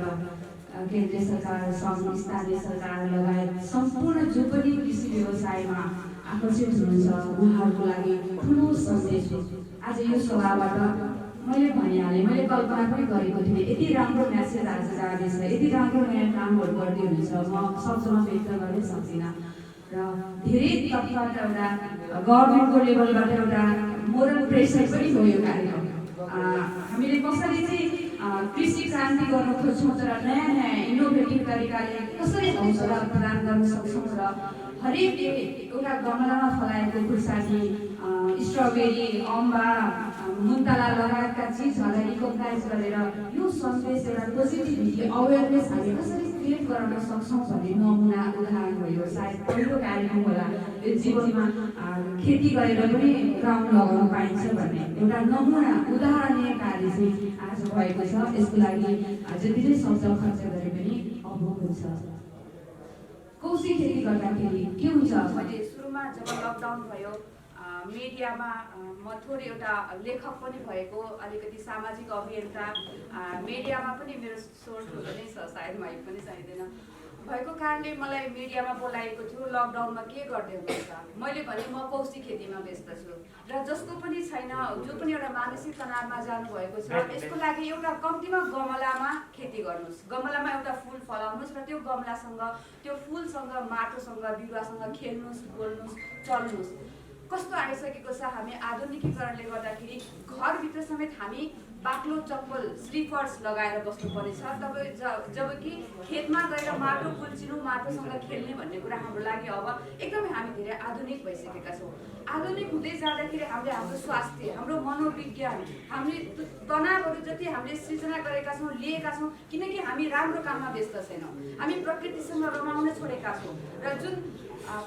केन्द्रीय सरकार, सङ्घ, स्थानीय सरकार लगायत सम्पूर्ण जो पनि कृषि व्यवसायमा आकर्षित हुनुहुन्छ उहाँहरूको लागि ठुलो सन्देश हो। आज यो सभाबाट मैले भनिहालेँ, मैले कल्पना पनि गरेको थिएँ यति राम्रो म्यासेज आज जाँदैछ, यति राम्रो नयाँ कामहरू गर्दै हुनुहुन्छ, म शब्दमा व्यक्त गर्नै सक्दिनँ। र धेरै तर्फबाट एउटा गभर्मेन्टको लेभलबाट एउटा मोरल प्रेसर पनि हो यो कार्यक्रम। हामीले कसरी चाहिँ कृषि क्रान्ति गर्न खोज्छौँ, तर नयाँ नयाँ इनोभेटिभ तरिकाले कसरी हौसला प्रदान गर्न सक्छौँ र हरेक एउटा गमलामा फलाएको खुर्सानी, स्ट्रबेरी, अम्बा, मुन्तला लगायतका चिजहरूलाई रिकगनाइज गरेर यो सन्देश एउटा पोजिटिभिटी, अवेरनेस हामी कसरी क्रिएट गराउन सक्छौँ भन्ने नमुना उदाहरण हो यो। सायद पहिलो कार्यक्रम होला यो जीवनमा खेती गरेर पनि ग्राउन्ड लगाउन पाइन्छ भन्ने एउटा नमुना उदाहरणीय कार्य चाहिँ आज भएको छ। यसको लागि जति नै शब्द खर्च गरे पनि अभाव हुन्छ। कौशी खेती गर्दाखेरि के हुन्छ, मैले सुरुमा जब लकडाउन भयो मिडियामा म थोरै एउटा लेखक पनि भएको, अलिकति सामाजिक अभियन्ता, मिडियामा पनि मेरो सोर्स हुँदै नै छ, सायद माइक पनि चाहिँदैन भएको कारणले मलाई मिडियामा बोलाएको थियो। लकडाउनमा के गर्दै हुनुहुन्छ? मैले भने म कौशी खेतीमा व्यस्त छु र जसको पनि छैन, जो पनि एउटा मानसिक तनावमा जानुभएको छ, यसको लागि एउटा कम्तीमा गमलामा खेती गर्नुहोस्, गमलामा एउटा फुल फलाउनुहोस् र त्यो गमलासँग, त्यो फुलसँग, माटोसँग, बिरुवासँग खेल्नुहोस्, बोल्नुहोस्, चल्नुहोस्। कस्तो आइसकेको छ, हामी आधुनिकीकरणले गर्दाखेरि घरभित्र समेत हामी बाक्लो चप्पल स्लिपर्स लगाएर बस्नुपर्नेछ। तपाईँ जबकि खेतमा गएर माटो कुल्चिनु, माटोसँग खेल्ने भन्ने कुरा हाम्रो लागि अब एकदमै हामी धेरै आधुनिक भइसकेका छौँ। आधुनिक हुँदै जाँदाखेरि हामीले हाम्रो स्वास्थ्य, हाम्रो मनोविज्ञान, हामीले तनावहरू जति हामीले सृजना गरेका छौँ, लिएका छौँ, किनकि हामी राम्रो काममा व्यस्त छैनौँ, हामी प्रकृतिसँग रमाउन छोडेका छौँ। र जुन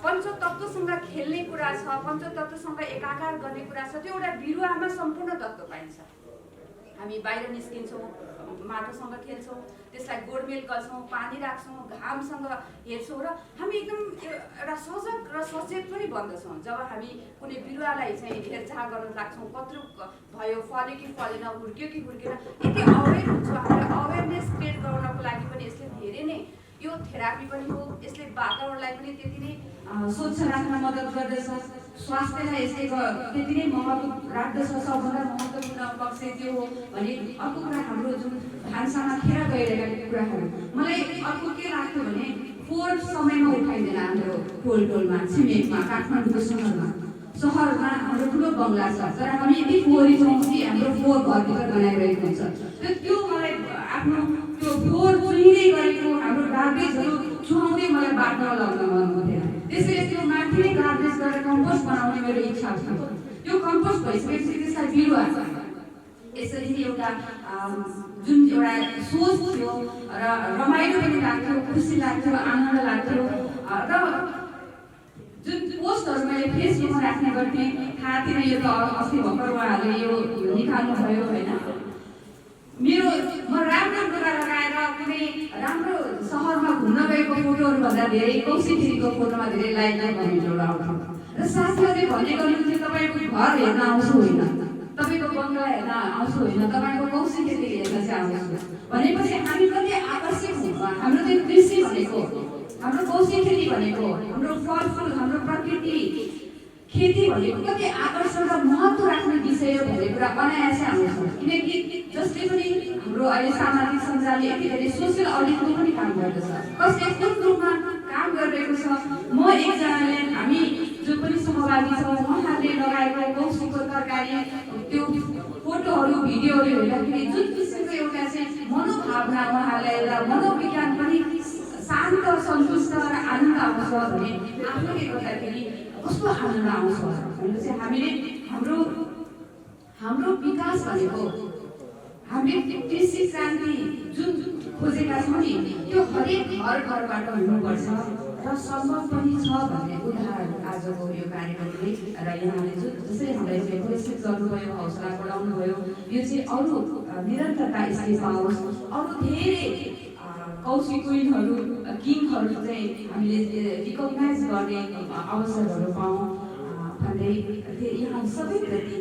पञ्चतत्त्वसँग खेल्ने कुरा छ, पञ्चतत्त्वसँग एकाकार गर्ने कुरा छ, त्यो एउटा बिरुवामा सम्पूर्ण तत्त्व पाइन्छ। हामी बाहिर निस्किन्छौँ, माटोसँग खेल्छौँ, त्यसलाई गोडमेल गर्छौँ, पानी राख्छौँ, घामसँग हेर्छौँ र हामी एकदम एउटा सजग र सचेत पनि बन्दछौँ। जब हामी कुनै बिरुवालाई चाहिँ हेरचाह गर्न लाग्छौँ, कत्रो भयो, फल्यो कि फलेन, हुर्क्यो कि हुर्केन, यति अवेर हुन्छौँ। हामीलाई अवेरनेस क्रिएट गराउनको लागि पनि यसले धेरै नै यो थेरापी पनि हो। यसले वातावरणलाई पनि त्यति नै स्वच्छ राख्न मद्दत गर्दछ, स्वास्थ्यलाई यसले त्यति नै महत्त्व राख्दछ। सबभन्दा महत्त्वपूर्ण पक्ष त्यो हो भने अर्को कुरा हाम्रो जुन भान्सामा खेर गइरहेका कुराहरू, मलाई अर्को के लाग्थ्यो भने फोहोर समयमा उठाइँदैन। हाम्रो टोलमा, छिमेकमा, काठमाडौँको सहरमा हाम्रो ठुलो बङ्गला छ, तर हामी यति फोहोरी छौँ कि हाम्रो फोहोर घरभित्र बनाइरहेको हुन्छ। त्यो मलाई आफ्नो त्यो फोहोर चुहिँदै गरेको हाम्रो गार्बेजहरू चुहाउँदै मलाई बाट्न लगाउन मन हुँदैन। त्यसैले त्यो माथि नै गार्बेज गरेर कम्पोस्ट बनाउने मेरो इच्छा छ। त्यो कम्पोस्ट भइसकेपछि त्यसलाई बिरुवा यसरी नै एउटा जुन एउटा सोच थियो र रमाइलो पनि लाग्थ्यो, खुसी लाग्थ्यो, आनन्द लाग्थ्यो। र जुन पोस्टहरू मैले फेसबुकमा राख्ने गर्थेँ, थाहा थिएन यो त अस्ति भर्खर उहाँहरूले यो निकाल्नुभयो होइन। म राम्रो लुगा लगाएर कुनै राम्रो सहरमा घुम्न गएको फोटोहरू भन्दा धेरै कौशिकीको फोटोमा धेरै लाइक कमेन्टहरू आउँथ्यो। र साथीहरूले भन्ने गर्नुहुन्थ्यो, तपाईँको घर हेर्न आउँछु होइन, तपाईँको बङ्गला हेर्न आउँछु होइन, तपाईँको कौशिकी हेर्न चाहिँ आउँछु भनेपछि हामी कति आकर्षित हुन्छौँ। हाम्रो त्यो कृषि भनेको, हाम्रो कौशिकी भनेको, हाम्रो फलफुल, हाम्रो प्रकृति, खेती भनेको कति आकर्षण र महत्त्व राख्ने विषय हो भन्ने कुरा अनायासै आउँछ। किनकि जसले पनि हाम्रो अहिले सामाजिक सञ्जालले यति धेरै सोसियल अडिटको पनि काम गर्दछ, कसले कुन रूपमा काम गरिरहेको छ। म एकजनाले, हामी जो पनि सहभागी छौँ, उहाँहरूले लगाएको कौशिकको तरकारी त्यो फोटोहरू, भिडियोहरू हेर्दाखेरि जुन किसिमको एउटा चाहिँ मनोभावना, उहाँहरूलाई एउटा मनोविज्ञान पनि शान्त, सन्तुष्ट र आनन्द आउँछ भने आफूले गर्दाखेरि कस्तो आनन्द आउँछ भनेपछि हामीले हाम्रो विकास भनेको हामीले कृषि क्रान्ति जुन खोजेका छौँ नि, त्यो हरेक घरबाट हुनुपर्छ र सम्भव पनि छ भन्ने उदाहरण आजको यो कार्यक्रमले र यहाँले जसरी हामीलाई प्रेरित गर्नुभयो, हौसला बढाउनु भयो, यो चाहिँ अरू निरन्तरता यसले पाओस्, अरू धेरै कौशिक क्विनहरू, किङहरू चाहिँ हामीले रिकगनाइज गर्ने अवसरहरू पाऊँ भन्दै यहाँ सबैप्रति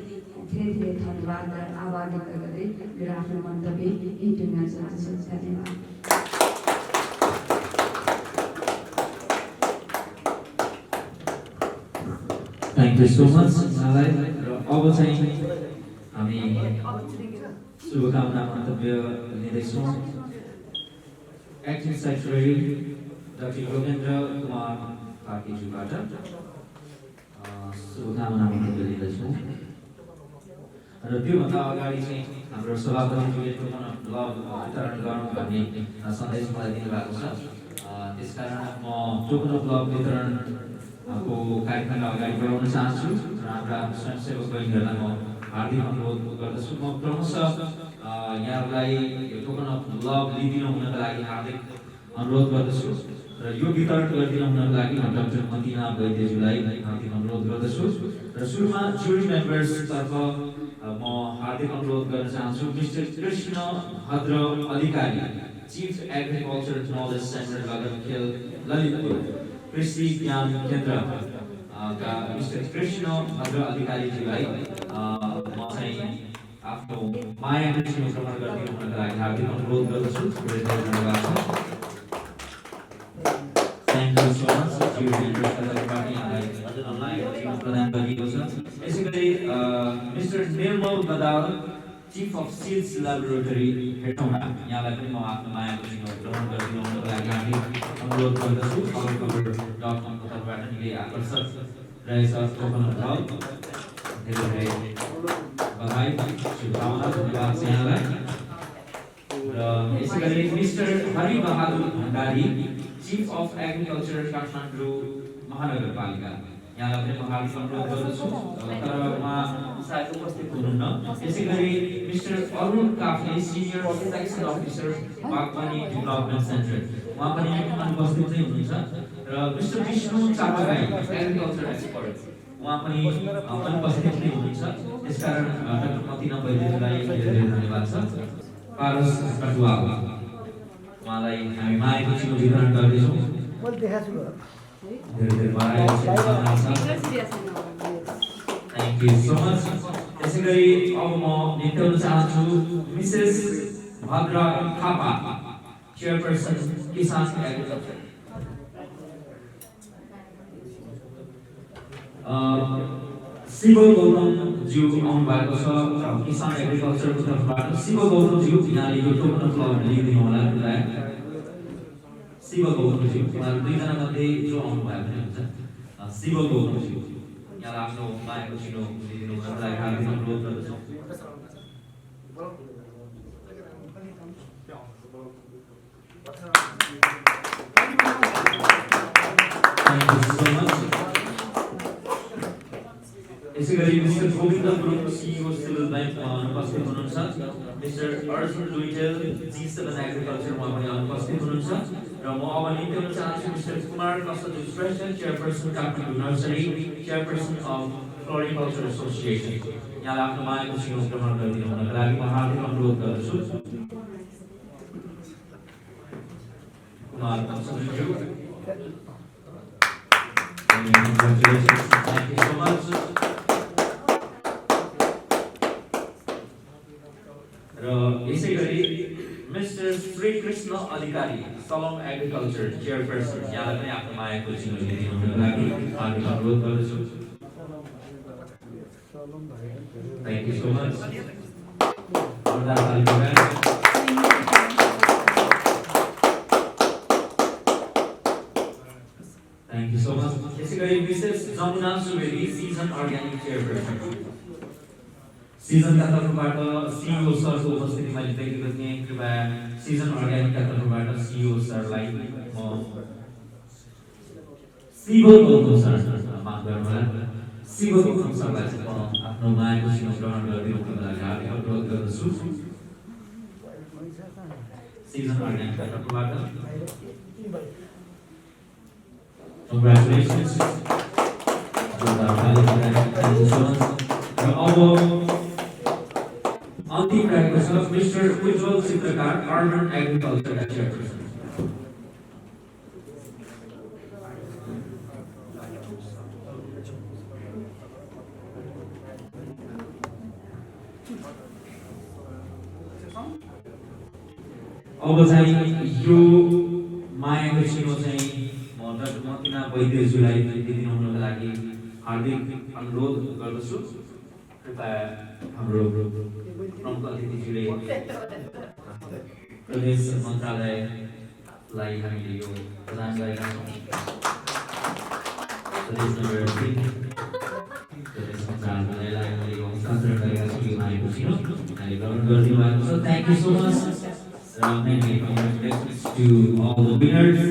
धेरै धेरै धन्यवाद र आभार व्यक्त गर्दै मेरो आफ्नो मन्तव्य यही टुङ्ग्याउन चाहन्छु। धन्यवाद। Thank you so much. अब चाहिँ हामी शुभकामना मन्तव्य लिँदैछौँ। Acting secretary doctor Yogendra Kumar पार्टीज्यूबाट शुभकामना मन्तव्य लिँदैछौँ। र त्योभन्दा अगाडि चाहिँ हाम्रो सभापतिज्यूले टोकन अफ लभ वितरण गरौँ भन्ने सन्देश मलाई दिनुभएको छ। त्यसकारण म टोकन अफ लभ वितरणको कार्यक्रमलाई अगाडि बढाउन चाहन्छु र हाम्रा स्वयंसेवक बहिनीहरूलाई म हार्दिक अनुरोध गर्दछु। म क्रमशः यहाँहरूलाई यो टोकन अफ लभ लिइदिनु हुनको लागि हार्दिक अनुरोध गर्दछु र यो वितरण गरिदिनु हुनको लागि म डाक्टर मतिना वैद्यज्यूलाई हार्दिक अनुरोध गर्दछु। र सुरुमा जुरी मेम्बर्सतर्फ म हार्दिक अनुरोध गर्न चाहन्छु mister Krishna Bhadra Adhikari, chief agriculture knowledge centre Lagankhel Lalitpur कृषि ज्ञान केन्द्र का मिस्टर कृष्ण भद्र अधिकारीज्यूलाई म चाहिँ आफ्नो माया कृषि ग्रहण गरिदिनु हुनको लागि हार्दिक अनुरोध गर्दछु। धन्यवाद छ। Thank you so much. प्रदान गरिएको छ। यसै गरी mister Nirmal Badal, chief of seeds laboratory Hetauda, यहाँलाई पनि म आफ्नो माया कृषि ग्रहण गरिदिनु हुनको लागि हार्दिक अनुरोध गर्दछु। खबरखबर.com को तर्फबाट निकै आकर्षक रहेछ टोकन अफ लभ। धेरै धेरै बधाई शुभकामना धन्यवाद छ यहाँलाई। र यसै गरी mister Hari Bahadur Bhandari chief of agriculture Kathmandu महानगरपालिका यहाँलाई पनि म हार्दिक अनुरोध गर्दछु तर उहाँ सायद उपस्थित हुनुहुन्न। यसै गरी mister Arun Kafle senior section officer बागवानी डेभलपमेन्ट सेन्टर उहाँ पनि अनुपस्थित नै हुनुहुन्छ। र mister Vishnu Chapagain agriculture expert उहाँ पनि अनुपस्थित नै हुनुहुन्छ। त्यसकारण डाक्टर मतिना वैद्यलाई धेरै धेरै धन्यवाद छ। पारस कटुवाल उहाँलाई हामी मायाको चिनो वितरण गर्दैछौँ। धेरै धेरै बधाई छ। Thank you so much. त्यसै गरी अब म निम्त्याउन चाहन्छु मिसेस भद्रा थापा चेयरपर्सन किसान एग्रिकल्चर। शिव गौतमज्यू आउनु भएको छ किसान एग्रिकल्चरको तर्फबाट। शिव गौतमज्यू यहाँले यो टोकन फ्लावर लिइदिनु होला कृपया। शिव गौतमज्यू उहाँहरू दुईजना मध्ये जो आउनु भयो भने हुन्छ। शिव गौतमज्यू यहाँलाई आफ्नो मायाको चिनो लिइदिनु हुनलाई हार्दिक अनुरोध गर्दछु। यसै गरी mister Govind Gurung CEO civil bank अनुपस्थित हुनुहुन्छ। Mister Arjun Luitel G7 agriculture उहाँ पनि अनुपस्थित हुनुहुन्छ। र म अब निम्त्याउन चाहन्छु मिस्टर कुमार कसरी Shrestha chairperson Kathmandu nursery chairperson of floriculture association यहाँलाई आफ्नो मायाको चिनो ग्रहण गरिदिनु हुनका लागि म हार्दिक अनुरोध गर्दछु। कुमार कसरी Thank you so much. र यसै गरी मिस्टर श्री कृष्ण अधिकारी सलम एग्रिकल्चर चेयरपर्सन यहाँलाई पनि आफ्नो मायाको चिनो लिइदिनु हुनको लागि हार्दिक अनुरोध गर्दछु। Thank you so much. Thank you so much. यसै गरी misses Jamuna Subedi season organic chairperson सिजनका तर्फबाट सिइओ सरको उपस्थिति मैले देखेको थिएँ। कृपया सिजन अर्ग्यानिकका तर्फबाट सिइओ सरलाई म शिव गौतम सर माफ गर्नुहोला शिव गौतम सरलाई चाहिँ म आफ्नो मायाको चिनो ग्रहण गरिदिनुको लागि हार्दिक अनुरोध गर्दछु। सिजन अर्ग्यानिकका तर्फबाट Congratulations. अन्तिम रहेको छ मिस्टर उज्जवल चित्रकार अर्बन एग्रिकल्चर चेयरपर्सन। अब चाहिँ यो मायाको चिनो चाहिँ डाक्टर मतिना वैद्यज्यूलाई दिनु हुनको लागि हार्दिक अनुरोध गर्दछु। कृपया हाम्रो प्रमुख अतिथिज्यूले प्रदेश मन्त्रालयलाई हामीले यो प्रदान गरेका छौँ। प्रदेश नम्बर 3 प्रदेश मन्त्रालयलाई हामीले यो हस्तान्तरण गरेका छौँ। यो मायाको चिनो हामीले ग्रहण गरिदिनु भएको छ। Thank you so much. Many congratulations to all the winners.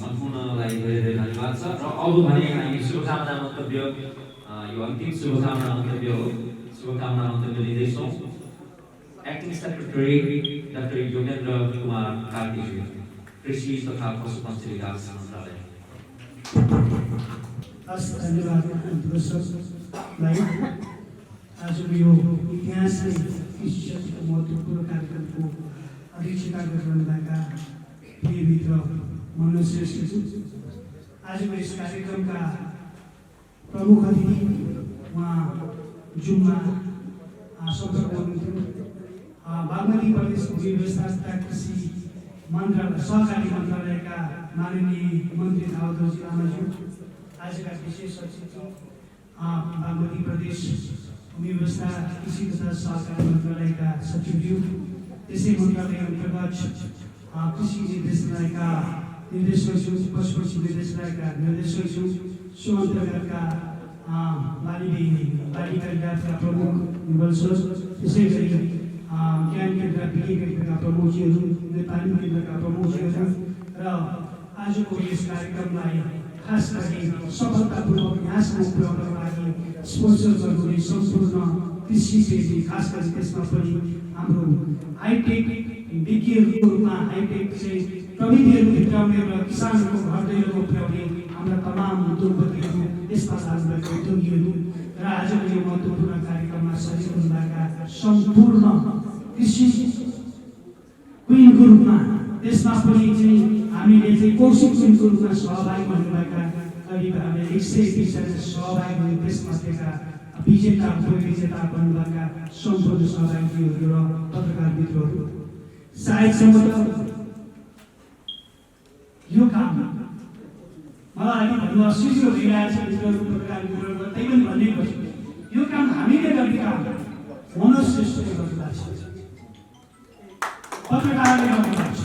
सम्पूर्णलाई धेरै धेरै धन्यवाद छ। र अब भने हामी शुभकामना मन्तव्य यो अन्तिम शुभकामना मन्तव्य हो। शुभकामना मन्तव्य दिँदैछौँ acting secretary doctor Yogendra Kumar कार्कीज्यू कृषि तथा पशुपक्षी विकास मन्त्रालय। धन्यवाद दर्शकलाई। आजको यो इतिहास कृषि क्षेत्रको महत्त्वपूर्ण कार्यक्रमको अध्यक्षता गरिरहनुभएका प्रिय मित्र मनोज श्रेष्ठज्यू, आजको यस कार्यक्रमका प्रमुख अतिथि उहाँ जुममा सम्पर्क हुनुहुन्थ्यो। बागमती प्रदेश भूमि व्यवस्था तथा कृषि मन्त्रालय सहकारी मन्त्रालयका माननीय मन्त्री दाउदजी लामाज्यू, आजका विशेष अतिथि बागमती प्रदेश भूमि व्यवस्था कृषि तथा सहकारी मन्त्रालयका सचिवज्यू, त्यसै मन्त्रालय अन्तर्गत कृषि निर्देशकज्यू, पशुपक्षी निर्देशनालयका निर्देशकज्यू, सो अन्तर्गतका बालिका विकासका प्रमुख युगल सोच, त्यसै गरी ज्ञान केन्द्र विधि केन्द्रका प्रमुखहरू, नेपाली केन्द्रका प्रमुखहरू र आजको यस कार्यक्रमलाई खास गरी सफलतापूर्वक यहाँसम्म पुर्याउनको लागि स्पोन्सर गर्नुहुने सम्पूर्ण कृषि प्रेमी, खास गरी त्यसमा पनि हाम्रो हाइटेक विज्ञहरूको रूपमा हाइटेक चाहिँ प्रविधिहरू भित्राउने र किसानहरूको घर दैलोको पुर्याउने हाम्रा तमाम उद्योगपतिहरू, यसमा लाग्नुभएका उद्योगीहरू र आजको यो महत्त्वपूर्ण कार्यक्रममा सजिलो हुनुभएका सम्पूर्ण कृषि क्विनको रूपमा, त्यसमा पनि चाहिँ हामीले चाहिँ कौशिक क्विनको रूपमा सहभागी हुनुभएका करिब हामीले 120 जना सहभागी हुने, त्यसमध्येका विजेता उपविजेता बन्नुभएका सम्पूर्ण सहभागीहरू र पत्रकार मित्रहरू, सायदसम्म त यो काम मलाई अलिक भन्नु असुविधा भइरहेको छ मित्रहरू, पत्रकार मित्रहरू, त्यही पनि भन्नै पर्छ, यो काम हामीले गर्ने काम मनोज श्रेष्ठले गर्नुभएको छ, पत्रकारले गर्नुभएको छ,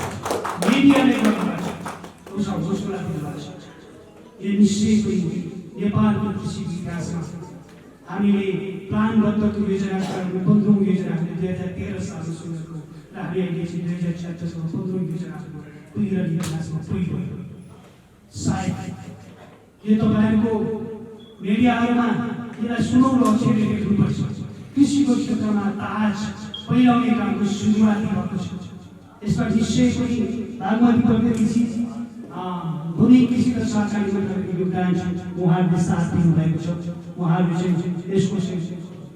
मिडियाले गर्नुभएको छ, उसको हौसला गर्नुभएको छ। यो निश्चय पनि नेपालको कृषि विकासमा हामीले प्लानबद्धको योजना 15औं योजना हामीले 2013 सालमा सुनेको र हामी अहिले 2066 मा 15औं योजना पुगेर विकासमा पुग्यो। सायद यो तपाईहरुको मिडियाहरुमा यसलाई सुनौलो अक्षरले लेख्नुपर्छ। कृषिको क्षेत्रमा ताज पहिलाउने कामको सुरुवात भएको छ। यसमा निश्चय पनि बागमती प्रगतिशी हुने कृषि र सहकारी मन्त्रालयको योगदान छ। उहाँहरूले साथ दिनुभएको छ। उहाँहरूले चाहिँ यसको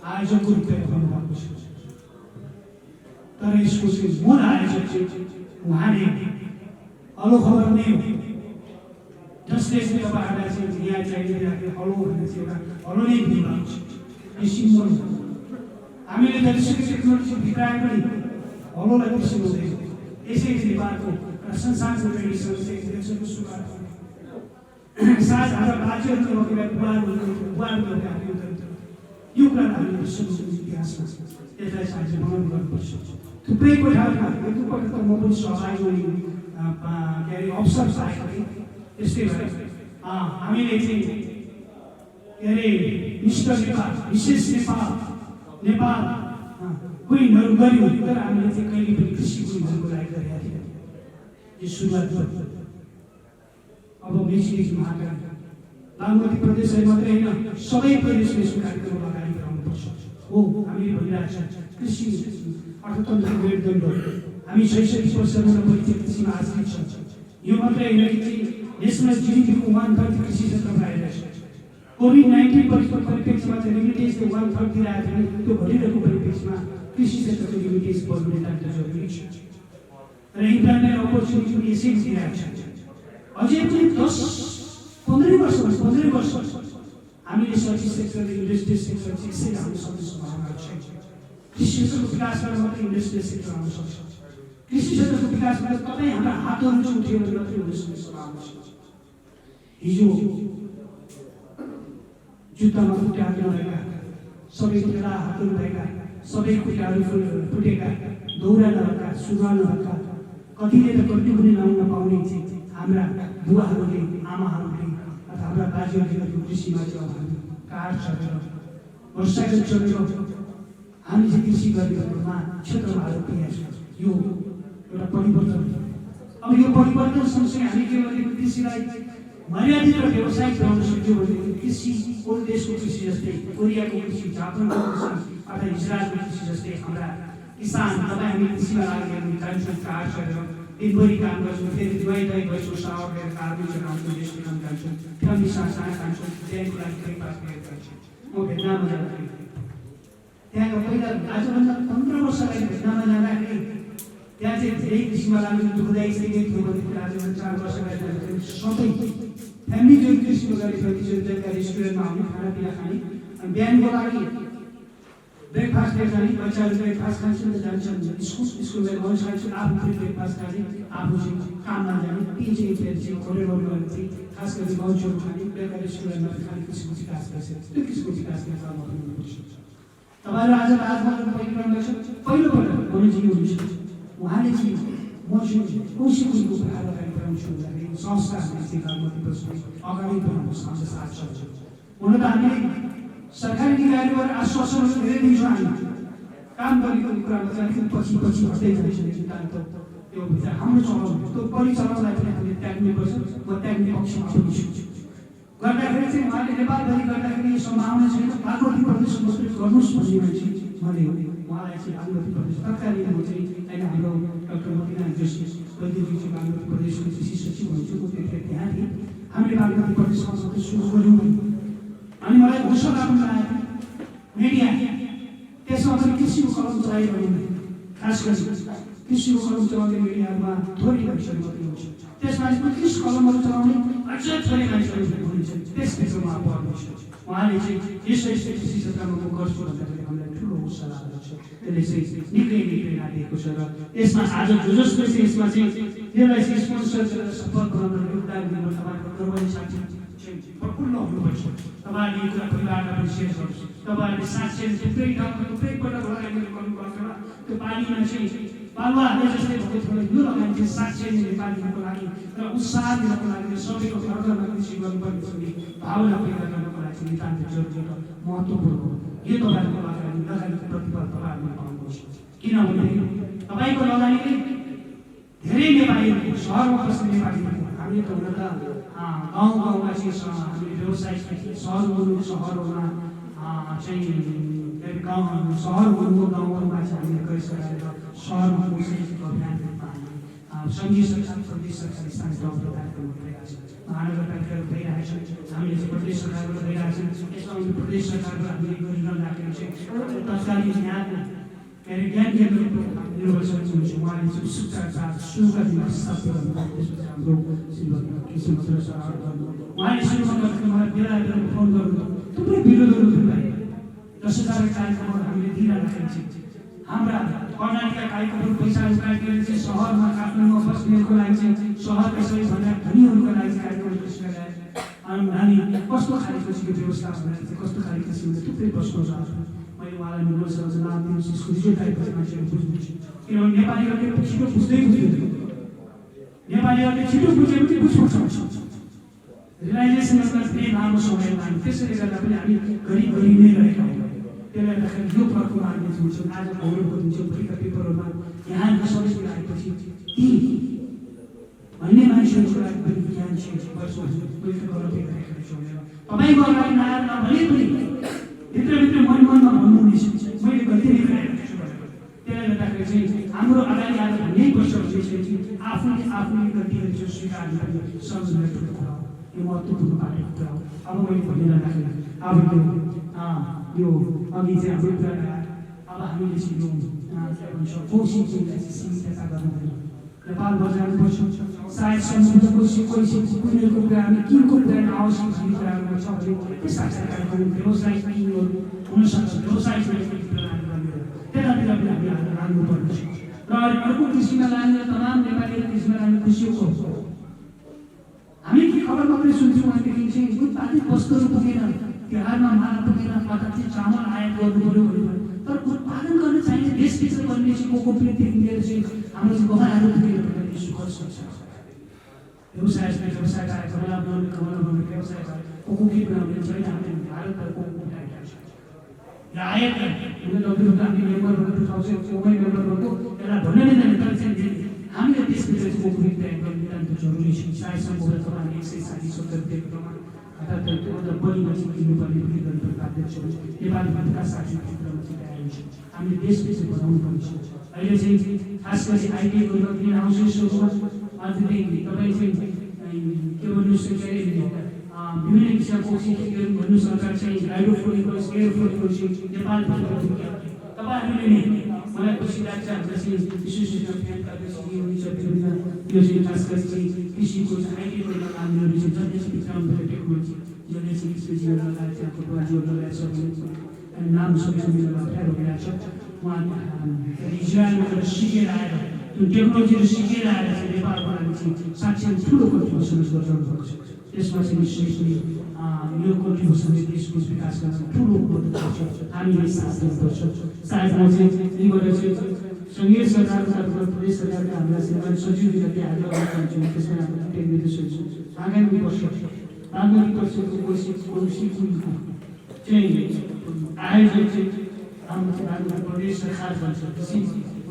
आयोजकको रूपमा गर्नुभएको छ। तर यसको मूल आयोजक चाहिँ उहाँले अलो खबर नै हो, जसले चाहिँ तपाईँहरूलाई चाहिँ यहाँ चाहिने अलो भन्ने चाहिँ एउटा अलो नै दिनुभएको छ। यो सिम्बल हो। हामीले जतिसुकै टेक्नोलोजी भित्राए पनि अलोलाई कृषि हुँदैन। यसै नेपालको संसारको ट्रेडिसन चाहिँ देशको सुरुवात साथ हाम्रा बाजेहरूले अघिबाट यो कुरा हामीले विश्वको इतिहासमा यसलाई चाहिँ मनन गर्नुपर्छ। थुप्रै कोठाहरूमा एकपल्ट त म पनि सहभागी हुने के अरे अवसर पाएको थिएँ। त्यस्तै भएर हामीले चाहिँ के अरे मिस्टर नेपाल, विशेष नेपाल क्विनहरू गऱ्यौँ, तर हामीले चाहिँ कहिले पनि कृषि क्विनहरूको लागि गरेका थियौँ। यो सुरुवात भयो। अब मेसिनेजी महाकाल बागमती प्रदेशलाई मात्रै होइन, सबै प्रदेशले यसको कार्यक्रम अगाडि बढाउनुपर्छ। हो, हामीले भनिरहेको छ कृषि अर्थतन्त्र मेरुदण्ड हो। हामी 66 वर्षबाट परिचय कृषिमा आश्रित छौँ। यो मात्रै होइन कि चाहिँ नेसनल जिडिपीको 1/3 कृषि क्षेत्रमा आइरहेको छ। कोभिड-19 परिप्रेक्षमा चाहिँ लिमिटेजले 1/3 दिइरहेको थियो। त्यो घटिरहेको परिप्रेक्षमा कृषि क्षेत्रको लिमिटेज बढ्नु नितान्त जरुरी छ। र इम्प्लयमेन्ट अपर्च्युनिटी पनि यसै दिइरहेको छ। अझै पनि 10-15 वर्ष हामीले सर्भिस सेक्टर र इन्डस्ट्रियल सेक्टर यसै राम्रो सक्ने सम्भावना छ। कृषि क्षेत्रको विकासबाट मात्रै इन्डस्ट्रियल सेक्टर आउन सक्छ। कृषि क्षेत्रको विकासबाट कतै हाम्रा हातहरू उठ्यो भने मात्रै हुन सक्ने सम्भावना छ। हिजो जुत्तामा खुट्टाहरू नभएका, सबै खुट्टा हातहरू भएका, सबै खुट्टाहरू फुटेका, दौरा नभएका, सुगा नभएका, कतिले त कति पनि लाउन पाउने हाम्रा बुवाहरूले, आमाहरूले अथवा हाम्रा बाजेहरूले गरेको कृषिमा चाहिँ हामी काठ चढेर वर्षाको चढेर हामी चाहिँ कृषि गरेकोमा क्षेत्रमा आएर पुगेको छ। यो एउटा परिवर्तन हो। अब यो परिवर्तन सँगसँगै हामी के भनेको कृषिलाई मर्यादित र व्यावसायिक बनाउन सक्यो भने कृषि अरू देशको कृषि जस्तै, कोरियाको कृषि, जापानको कृषि अथवा इजरायलको कृषि जस्तै हाम्रा किसान तपाईँ हामी कृषिमा लागेर जान्छौँ, काठ चढेर दिनभरि काम गर्छौँ, फेरि दुवै भैँसो सावर गरेर कार्बन चलाउँछौँ, रेस्टुरेन्ट काम जान्छौँ, फ्यामिली साना खान्छौँ, त्यहाँको लागि ब्रेकफास्ट गरेर जान्छौँ। म भेटनाममा जाँदाखेरि त्यहाँको पहिला आजभन्दा 15 वर्ष अगाडि भेटनाममा जाँदाखेरि त्यहाँ चाहिँ धेरै कृषिमा लाग्ने दुःखदायी चाहिँ के थियो भने आजभन्दा 4 वर्ष अगाडि जाँदाखेरि सबै फ्यामिली जो कृषिमा गरी प्रतियोगिताका रेस्टुरेन्टमा आउने, खानापिना खाने, अनि बिहानको लागि ब्रेकफास्ट लिएर जाने, बच्चाहरू ब्रेकफास्ट खान्छन् र जान्छन् स्कुलमा लन्च खान्छन्, आफू पनि ब्रेकफास्ट खाने, आफू चाहिँ काममा जाने, ती चाहिँ फेरि चाहिँ होटेलहरू गएर चाहिँ खास गरी लन्चहरू खाने, बेलुका रेस्टुरेन्टमा खाने कृषिको विकास गर्छ। त्यो कृषिको विकासमा काम गर्नुपर्छ। तपाईँहरू आज राजमार्ग परिक्रम गर्छ, पहिलोपल्ट मनोजी हुनुहुन्छ, उहाँले चाहिँ म चाहिँ कौशिकको प्रकार अगाडि बढाउँछु भन्दाखेरि संस्कार चाहिँ बागमती प्रदेशले अगाडि बढाउनु साथ छ। हुन त हामीले सरकारी निकायबाट आश्वासनहरू धेरै दिन्छौँ हामी काम गरेको कुरामा चाहिँ अलिकति पछि हट्दै जान्छ निकाय त त्यो हाम्रो चलाउनु त्यो परिचालनलाई पनि हामीले त्याग्नुपर्छ म त्याग्ने पक्षमा पनि छु गर्दाखेरि चाहिँ उहाँले नेपालभरि गर्दाखेरि यो सम्भावना छैन बागमती प्रदेशमा मात्रै गर्नुहोस् भन्ने मान्छे मैले उहाँलाई चाहिँ बागमती प्रदेश तत्कालीन चाहिँ अहिले हाम्रो डाक्टर मतिनारायण जोशी वैद्यजी चाहिँ बागमती प्रदेशको कृषि सचिव हुनुहुन्छ म त्यतिखेर त्यहाँ थिएँ हामीले बागमती प्रदेशमा मात्रै सुरु गऱ्यौँ अनि मलाई घोषणा पनि आयो मिडिया त्यसमा पनि कृषिको कलम चलाइरहनु खास गरी कृषिको कलम चलाउने मिडियामा थोरै मान्छेहरू मात्रै हुन्छ त्यसमा पनि कृषि कलमहरू चलाउने अझ थोरै मान्छेहरू हुनुहुन्छ त्यसभित्रमा पर्नुहुन्छ उहाँले चाहिँ यस्तो कृषि क्षेत्रमा म गर्छु भन्दाखेरि हामीलाई ठुलो सल्लाह छ त्यसले चाहिँ निकै प्रेरणा दिएको छ र यसमा आज जसले चाहिँ यसमा चाहिँ यसलाई चाहिँ स्पोन्सर गरेर सफल बनाउन योगदान दिनु तपाईँको कर्मचारी साथी प्रफुल्ल हुनुपर्छ तपाईँले यो कुरा परिवारलाई पनि सेयर गर्नुहोस् तपाईँहरूले साक्षी थुप्रै ठाउँमा थुप्रै पटक लगानीहरू गर्नुपर्छ र त्यो पानीमा चाहिँ बाबुआहरूले जस्तै भएको थियो यो लगानी चाहिँ साक्षी नेपालीहरूको लागि र उत्साह दिनको लागि र सबैको घर घरमा कृषि गर्नुपर्ने भन्ने भावना पैदा गर्नको लागि चाहिँ नितान्त जरुरी र महत्त्वपूर्ण हो यो तपाईँहरूको लगानीको प्रतिफल तपाईँहरूले पाउनुहुन्छ किनभने तपाईँको लगानीले धेरै नेपालीहरू सहरमा बस्ने नेपालीहरू हामीले त हुन त गाउँमा चाहिँ हामीले व्यवसाय सहरहरूमा चाहिँ गाउँहरूमा चाहिँ हामीले गरिसकेर सहरमा अभियान सङ्घीय सरकार प्रदेश सरकार स्थानीय तहबाट कार्यक्रम भइरहेको छ महानगर कार्यक्रम भइरहेको छ हामीले चाहिँ प्रदेश सरकारबाट भइरहेको छ यसमा प्रदेश सरकारबाट हामीले गरिरहँदाखेरि चाहिँ तत्कालीन यहाँको ज्ञान केन्द्रको निर्वाचन हुन्छ उहाँले चाहिँ शिक्षाचार सुरुका दिनमा स्थापित गर्नुभयो त्यसपछि हाम्रो कृषि मन्त्री सर उहाँले सुरुमा गर्दाखेरि मलाई बेला फोन गर्नु थुप्रै विरोधहरू भयो 10,000 कार्यक्रमहरू हामीले दिइराखेका छौँ हाम्रा कर्णालीका कार्यक्रमहरू पैसा उठाएर चाहिँ सहरमा काठमाडौँमा बस्नेहरूको लागि चाहिँ सहरका सबैभन्दा धनीहरूको लागि कार्यक्रम गरिरहेका अनि हामी कस्तो खाले कृषिको व्यवस्था भनेर चाहिँ कस्तो खाले कृषि भने थुप्रै प्रश्न छ मैले उहाँलाई मेरो नाम दिनुहोस् यसको रिजल्ट आएपछि मान्छेहरू बुझ्नुहुन्छ किनभने नेपालीहरूले छिटो बुझ्दैन नेपालीहरूले छिटो बुझ्यो भने बुझ्नुपर्छ रियलाइजेसन धेरै लामो समय लाग्यो त्यसैले गर्दा पनि हामी गरी नै रहेका हौँ त्यसले गर्दाखेरि यो फर्कमा हामीले जुन्छौँ आज खबरको दिन्छौँ भोलिका पेपरहरूमा यहाँको सबैतिर आएपछि ती भन्ने मान्छेहरूको लागि पनि ज्ञान चाहिँ तपाईँको अगाडि नआएर नभने पनि भित्रभित्र मनमा भन्नुहुनेछ मैले गल्ती नै गरेको छु भनेर त्यसले गर्दाखेरि चाहिँ हाम्रो अगाडि आएर भन्नै पर्छ भनेपछि आफूले गल्तीहरू चाहिँ स्वीकार गर्ने सम्झने ठुलो कुरा हो यो महत्त्वपूर्ण पार्टीको कुरा हो अब मैले भनिरहँदाखेरि अब यो अघि चाहिँ हाम्रो कुरा अब हामीले चाहिँ यो कोशी चाहिँ सीमितता गर्नुपर्छ नेपालमा जानुपर्छ सायद समुद्र कोशी कुहिनेको कुरा हामी किनको कुरा आवश्यक कुराहरूमा छ भने त्यस्ता कार्यक्रम व्यवसायिक किनहरू हुनसक्छ व्यवसायिक त्यतातिर पनि हामीले लाग्नुपर्नेछ र अर्को कृषिमा लाग्ने तमाम नेपालीहरू कृषिमा लाग्ने कृषिको हामी के खबर मात्रै सुन्छौँ भनेदेखि चाहिँ उत्पादित वस्तुहरू पुगेन तिहारमा माल पुगेन कति चामल आयात गर्नु पर्यो भन्नु तर उत्पादन गर्न चाहिने देशभित्र गर्ने चाहिँ कोकोपिटदेखि लिएर चाहिँ हाम्रो चाहिँ गहनाहरू पुगेन भने सुखद सक्छ व्यवसाय कार्यक्रम व्यवसाय कोकोपिट बनाउने छैन हामीले भारतमा कोकोपिट आइरहेको छ र आएको हामीले मेम्बरहरू 2009 मेम्बरहरूको यसलाई भन्ने नै तर चाहिँ हामीले देशभित्र चाहिँ कोकोपिट तयार गर्ने नितान्त जरुरी छ सायद सम्भव तपाईँले 160-70 रुपियाँमा अर्थात् त्योभन्दा बढीमा चाहिँ किन्नुपर्ने बिक्री गर्नुपर्ने बाध्य छ नेपाली विकास साथीहरूमा चाहिँ तयार हुन्छ हामीले देशभित्र बनाउनु पर्ने छ अहिले चाहिँ खास गरी आइटीको ग्रिन हाउसेसहरूमा अझै तपाईँ चाहिँ के भन्नुहोस् विभिन्न किसिमको खेतीहरू भन्नु सरकार चाहिँ हाइड्रोपोनिक्स एयरोपोनिक्स नेपालभित्र तपाईँहरूले नै मलाई खुसी लाग्छ हाम्रो चाहिँ एसोसिएसन अफ फ्यानका यो चाहिँ खास गरी चाहिँ कृषिको चाहिँ आइटीको नामहरू चाहिँ जति टेक्नोलोजी जसले चाहिँ कृषिजीवन लगाएर चाहिँ फुटबलजीवन लगाएर सक्नुहुन्छ अनि नाम सबै मिलेर अप्ठ्यारो भइरहेको छ उहाँले इजरायलमा गएर सिकेर आएर त्यो टेक्नोलोजीहरू सिकेर आएर चाहिँ नेपालको लागि चाहिँ साक्षी ठुलो कन्ट्रिब्युसन गरिरहनु भएको छ त्यसमा चाहिँ निश्चय यो कन्ट्रिब्युसनले देशको विकास गर्न ठुलो गर्नुपर्छ हामीले साथ दिनुपर्छ सायद म चाहिँ यहीँबाट चाहिँ सङ्घीय सरकारको तर्फबाट प्रदेश सरकारका हाम्रा श्रीमान सचिवजीलाई हाजिर गर्न चाहन्छु त्यसमा हाम्रो टेक्निकल सचिव आगामी वर्ष बागमती प्रदेशको कोसिङको चाहिँ आयोजक चाहिँ हाम्रो बागमती प्रदेश र खास भन्छ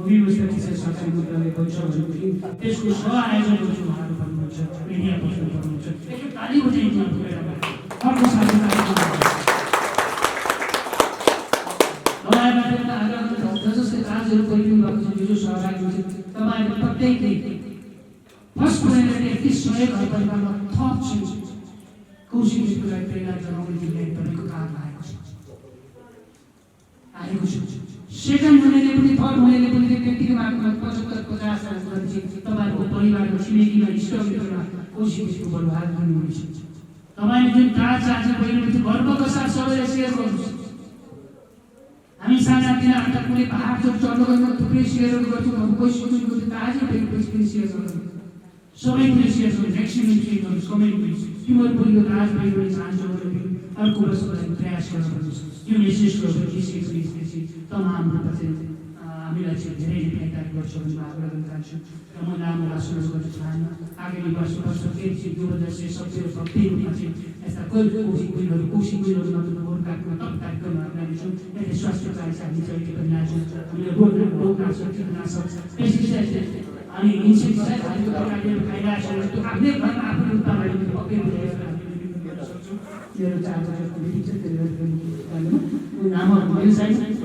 व्यवस्था विशेष शासन मन्त्रालय भन्छ भनेदेखि त्यसको सह-आयोजकहरू चाहिँ उहाँहरू भन्नुहुन्छ, मिडिया पर्सन भन्नुहुन्छ। एकखेप ताली बजाइदिनु अर्को साथी तपाईँहरूबाट आग्रह जसले चार्जहरू गरिदिनु भएको छ, जो सहभागी हुन्छ, तपाईँहरू प्रत्येकले फर्स्ट प्रायोरिटी यति सहयोग घर परिवारमा थप चाहिँ कौशिकको लागि प्रेरणा जनाउने जिम्मेवारी तपाईँको काम आएको छ। सेकेन्ड हुनेले पनि थर्ड हुनेले पनि व्यक्तिको मार्गमा 75-50 वर्षपछि तपाईँहरूको परिवारको छिमेकीमा इष्टमित्रमा कौशिकको बलुहार गर्नुहुनेछ। तपाईँले जुन चार्ज पहिलो गर्वका साथ सबैलाई सेयर गर्नुहोस्। हामी सानातिना हाम्रा कुनै पहाड चोक चढ्नु गएमा थुप्रै सेयरहरू गर्छौँ। अब कौशिकको ताजै पनि सेयर गर्नु सबै कुनै सेयर गर्नु, म्याक्सिमम सेयर गर्नुहोस्, कमेन्ट गर्नुहोस्। तिमीहरू पहिलो राज पाइबले चाहन्छौ भने अर्को वर्षको लागि प्रयास गर्नुहोस्। यो मेसेजको तमाम रूपमा चाहिँ हामीलाई चाहिँ धेरै फाइदा गर्छ भन्ने आग्रह गर्न चाहन्छु। र म लामो भाषण गर्न चाहन्न। आगामी वर्ष फेरि चाहिँ 2070 रूपमा चाहिँ यस्ता कौशिकहरू नत्र कार्यक्रम कार्यक्रमहरू लानेछौँ। यसले स्वास्थ्य कार्य हामी चाहिँ गरिरहेछौँ। हामीले रोगनाशक कीटनाशक पेस्टिसाइड अनि इन्सेक्टिसाइड हालेको तरकारीहरू खाइरहेको छ। त्यो आफ्नै घरमा आफ्नो उत्पादन पक्कै मेरो चार्जरको मिटिङ छ, त्यसले नाम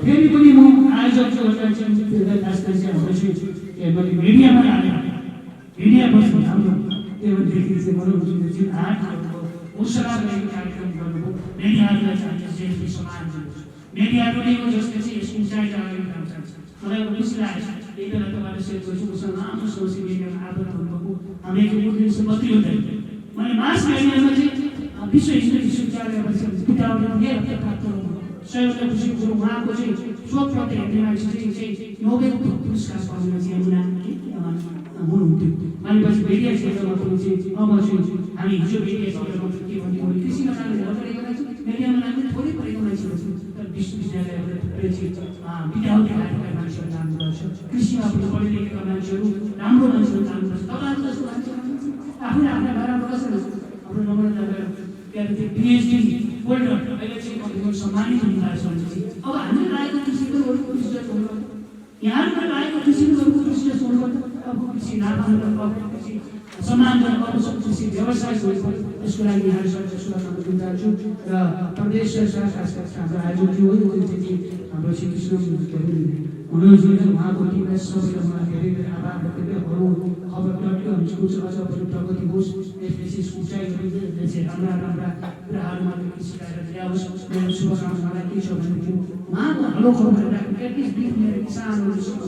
फेरि पनि म आयोजकहरूलाई चाहिँ मैले मिडियामा हालेँ। मिडिया बस्नु हाम्रो त्योदेखि चाहिँ मलाई जुन 8 उर्सला कार्यक्रम गर्नुभयो। मिडियाहरूलाई चाहिँ समान दिनुहोस्। मिडियाहरूले जसले चाहिँ यसको इन्साइड आएको चाहन्छ। मलाई खुसी लागेको छ। त्यही बेला तपाईँले सेयर गर्छु उसँग राम्रो सोसियल मिडियामा आदर हुनुभएको हामी एक दिनसम्म बत्ती हुँदैन। मैले मास मिडियामा चाहिँ विश्व हिन्दू विश्वविद्यालयबाट विद्यावट प्राप्त सहयोगले खुसी कुरो उहाँको चाहिँ शोधपत्र हेर्ने मान्छे चाहिँ नोबेल पुरस्कार पाउने मान्छे हुनुहुन्थ्यो। भनेपछि भेडिया क्षेत्रमा पनि चाहिँ अब चाहिँ हामी हिजो भेडिया क्षेत्रमा के भन्यो भने कृषिमा जानु परेको मान्छे, मिडियामा लाग्ने थोरै परेको मान्छेहरू छ। तर विश्वविद्यालयबाट विद्यावट लागेका मान्छेहरू जानुपर्छ। कृषिमा पनि पढे लेखेका मान्छेहरू राम्रो मान्छेहरू जानुपर्छ। तपाईँहरू जस्तो मान्छे आफूले आफ्ना घरमा बसेर हाम्रो नम्रता PhD होल्डर अहिले चाहिँ सम्मानित हुनुभएको छ। अब हामीले लागेको कृषिकहरूको दृष्टिले छोड्नु, यहाँहरूले लागेको कृषिकहरूको दृष्टिले छोड्नु, अब कृषि नाम कृषि सम्मान गर्न कृषि व्यवसाय छोड्नु, यसको लागि यहाँहरू शुभकामना दिन चाहन्छु। र प्रदेश सरकार हाम्रो आयोजकज्यू हाम्रो श्री कृष्ण मनोजजी उहाँको टिमलाई सबैलाई मलाई धेरै धेरै आभार व्यक्त गर्दै खबर.com स्कुल अझ पनि प्रगति होस्। यसले उचाइहरू चाहिँ राम्रा कुराहरूमा सिकाएर ल्याओस्। मेरो शुभकामनालाई के छ भनेदेखि उहाँको हलो खबर राख्नु एटलिस्ट मेरो किसानहरूसँग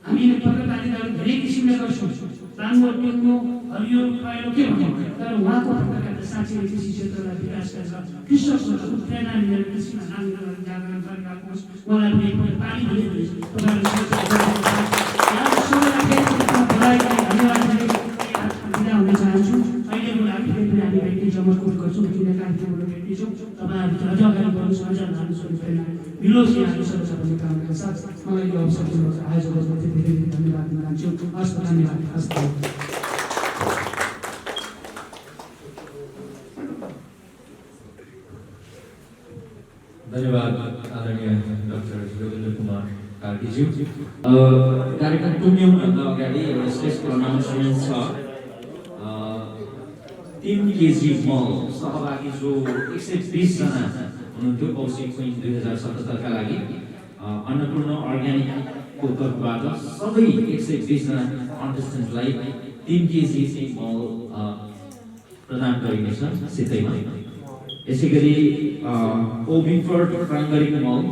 हामीले पत्रकारिताहरू धेरै किसिमले गर्छौँ। राम्रो टेक्नो हरियो पाइलो के भन्नु, तर उहाँको पत्रकारिता साँच्चै कृषि क्षेत्रलाई विकास गरेर कृषकहरूलाई प्रेरणा लिएर कृषिमा नानीहरूलाई जागरण गरिरहेको होस्। उहाँलाई पनि एकपल्ट ताली दिनुहोस्। बिदा हुन चाहन्छु। अहिलेको लागि फेरि पनि हामी भेट्ने जमर्कोट गर्छौँ, किन कार्यक्रमहरू भेट्नेछौँ। तपाईँहरू अझ अगाडि बढ्नुहोस्, अझ लानु प्रेरणा मिलोस् यहाँको सबैजना भन्ने कामका साथ मलाई यो अवसर दिनुभएको आयोजकहरूलाई धेरै धेरै धन्यवाद दिन चाहन्छु। हस्, धन्यवाद। हस्। धन्यवाद आदरणीय डाक्टर योगेन्द्र कुमार कार्कीज्यू। कार्यक्रम टुङ्ग्यौँभन्दा अगाडि एउटा स्टेजको अनाउन्समेन्ट छ। 3 केजी मल सहभागी जो 120 जना हुनुहुन्थ्यो कौशिक क्विन 2077 का लागि अन्नपूर्ण अर्ग्यानिकको तर्फबाट सबै 120 जना कन्टेस्टेन्टलाई 3 केजी चाहिँ मल प्रदान गरिनेछ सिधैमा। यसैगरी ओबिफर्ड प्राइमरी मल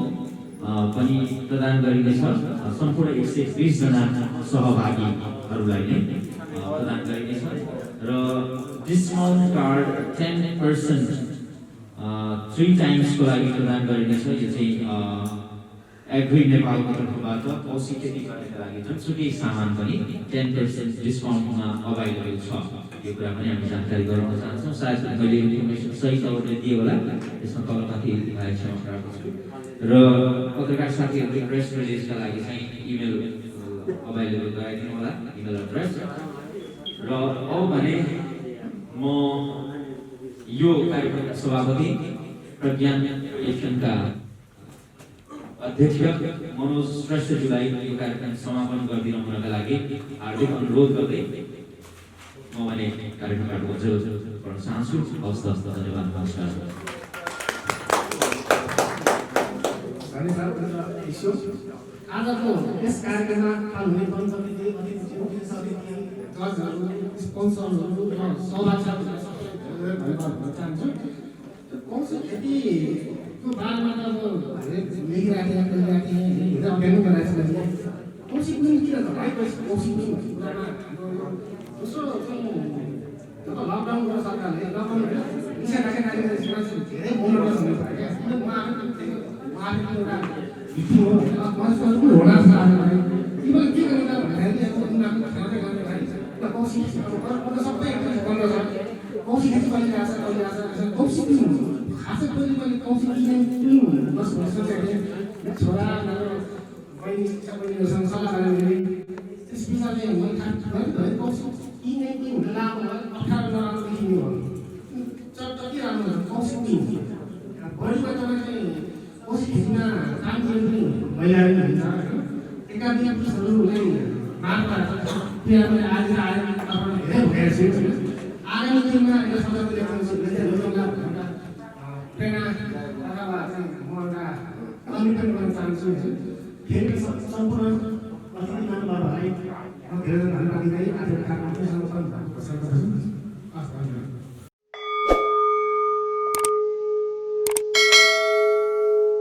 पनि प्रदान गरिनेछ। सम्पूर्ण 120 जना सहभागीहरूलाई नै प्रदान गरिनेछ। र डिस्काउन्ट कार्ड 10% 3 टाइम्सको लागि प्रदान गरिनेछ। यो चाहिँ एग्री नेपालको तर्फबाट कौशिक खेती गर्नका लागि जुनसुकै सामान पनि 10% डिस्काउन्टमा अभाइलेबल छ। यो कुरा पनि हामी जानकारी गराउन चाहन्छौँ। सायद मैले इन्फर्मेसन सही तवरले दिए होला, त्यसमा तलमाथि क्षमा प्राप्त छु। र पत्रकार साथीहरूले प्रेस रिलिजका लागि चाहिँ इमेल अभाइलेबल गराइदिनु होला, इमेल एड्रेस। र अब भने म यो कार्यक्रमका सभापति प्रज्ञान एसनका अध्यक्ष मनोज श्रेष्ठज्यूलाई यो कार्यक्रम समापन गरिदिनुहुनका लागि हार्दिक अनुरोध गर्दै म भने कार्यक्रमबाट उज्जवल गर्न चाहन्छु। हवस् धन्यवाद, नमस्कार। आजको यस कार्यक्रममा पाल्नुहुने पञ्चमिति अतिथि जजहरू स्पोन्सरहरू र सहभागीहरूलाई धन्यवाद भन्न चाहन्छु। कौशिक खेतीको बारेमा त अब लेखिराखेको थिएँ अध्ययन गराएको छु। कौशिक पनि किन त भाइ कौशिक पनि भन्ने कुरामा दोस्रो चाहिँ जब लकडाउन गर्यो सरकारले, लकडाउन निषेधाज्ञा कार्यक्रम धेरै मोडल हुने भयो क्या। किन उहाँले एउटा भित्री हो मानिसहरू पनि होला जस्तो लाग्यो। इभन के गर्नु त भन्दाखेरि अब उनीहरूको खाँदै गर्ने भाइ कौशिक अब सबै बन्द छ। कौशिक खेती कहिले आएको छ कहिले आएको छ कौशिक पनि हुन्छ। खास गरी मैले कौशिक पनि बस्नु सोचेको थिएँ। छोरा मेरो बहिनी सबैसँग सल्लाह गरेँ। त्यस पछाडि मैले थाहा भयो कौशिक किने के हुन लाग्यो अप्ठ्यारो नराम्रो देखिने हो। जति राम्रो छ कौशिक पनि हुन्छ। बढीमा तपाईँ चाहिँ कौशिक खेतीमा काम गर्ने पनि महिलाहरू हुन्छ। एकाधिक पुरुषहरूलाई मार्फत आज आएर तपाईँलाई धेरै भइरहेको छु। आगामी दिनमा यो सदनको प्रेरणा अथवा चाहिँ म एउटा कमिटमेन्ट गर्न चाहन्छु। फेरि सम्पूर्ण अतिथि महानुभावहरूलाई म धेरै धन्यवाद दिँदै आज कार्यक्रम समापन गर्न चाहन्छु।